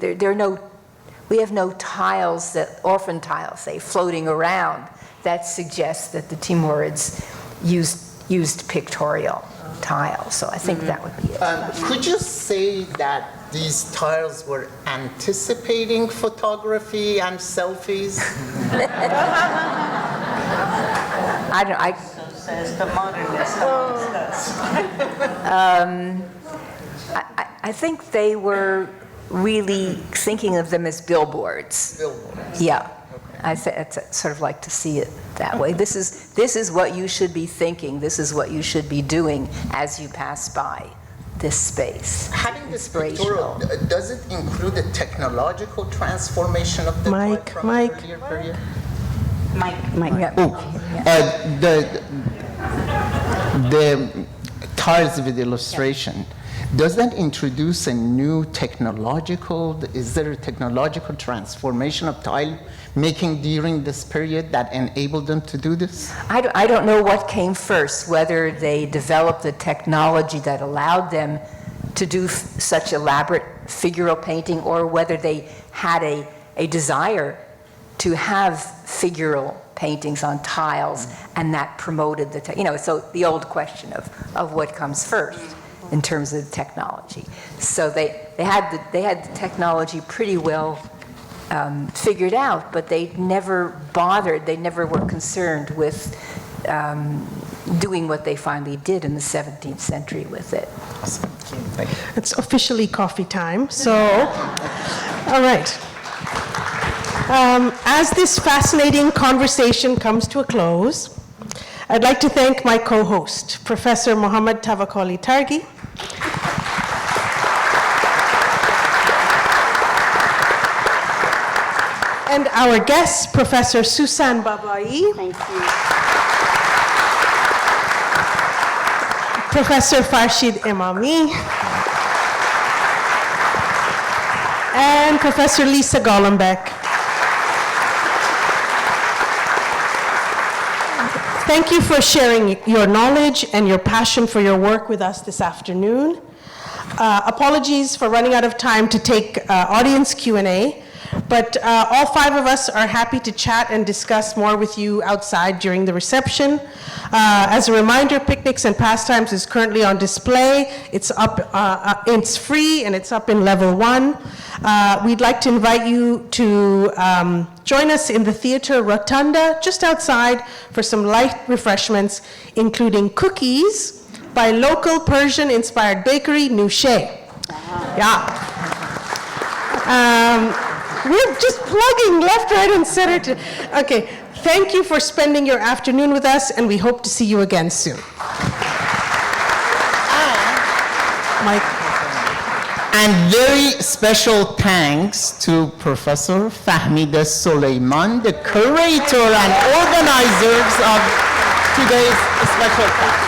D: have no tiles, orphan tiles, say, floating around that suggest that the Timurids used pictorial tiles. So I think that would be it.
B: Could you say that these tiles were anticipating photography and selfies?
C: So says the modernist.
D: I think they were really thinking of them as billboards.
B: Billboards.
D: Yeah. I sort of like to see it that way. This is what you should be thinking. This is what you should be doing as you pass by this space.
B: Having this pictorial, does it include the technological transformation of the
A: Mike,
B: from
A: Mike.
B: earlier period?
C: Mike.
B: The tiles with illustration, does that introduce a new is there a technological transformation of tile making during this period that enabled them to do this?
D: I don't know what came first, whether they developed the technology that allowed them to do such elaborate figural painting, or whether they had a desire to have figural paintings on tiles, and that promoted so the old question of what comes first in terms of the technology. So they had the technology pretty well figured out, but they never bothered, they never were concerned with doing what they finally did in the 17th century with it.
B: Awesome. Thank you.
A: It's officially coffee time, so, all right. As this fascinating conversation comes to a close, I'd like to thank my co-host, Professor Mohammad Tavakkoli Targhi, and our guest, Professor Sussan Babaie,
C: Thank you.
A: Professor Farshid Emami, and Professor Lisa Golombek. Thank you for sharing your knowledge and your passion for your work with us this afternoon. Apologies for running out of time to take audience Q&A, But all 5 of us are happy to chat and discuss more with you outside during the reception. As a reminder, Picnics and Pastimes is currently on display. It's up, it's free, and it's up in level 1. We'd like to invite you to join us in the theater rotunda just outside for some light refreshments, including cookies by local Persian-inspired bakery, Nouche. Yeah. We're just plugging left, right, and center. Okay, thank you for spending your afternoon with us, and we hope to see you again soon. Mike.
B: And very special thanks to Professor Fahmida Soleiman, the curator and organizers of today's special class.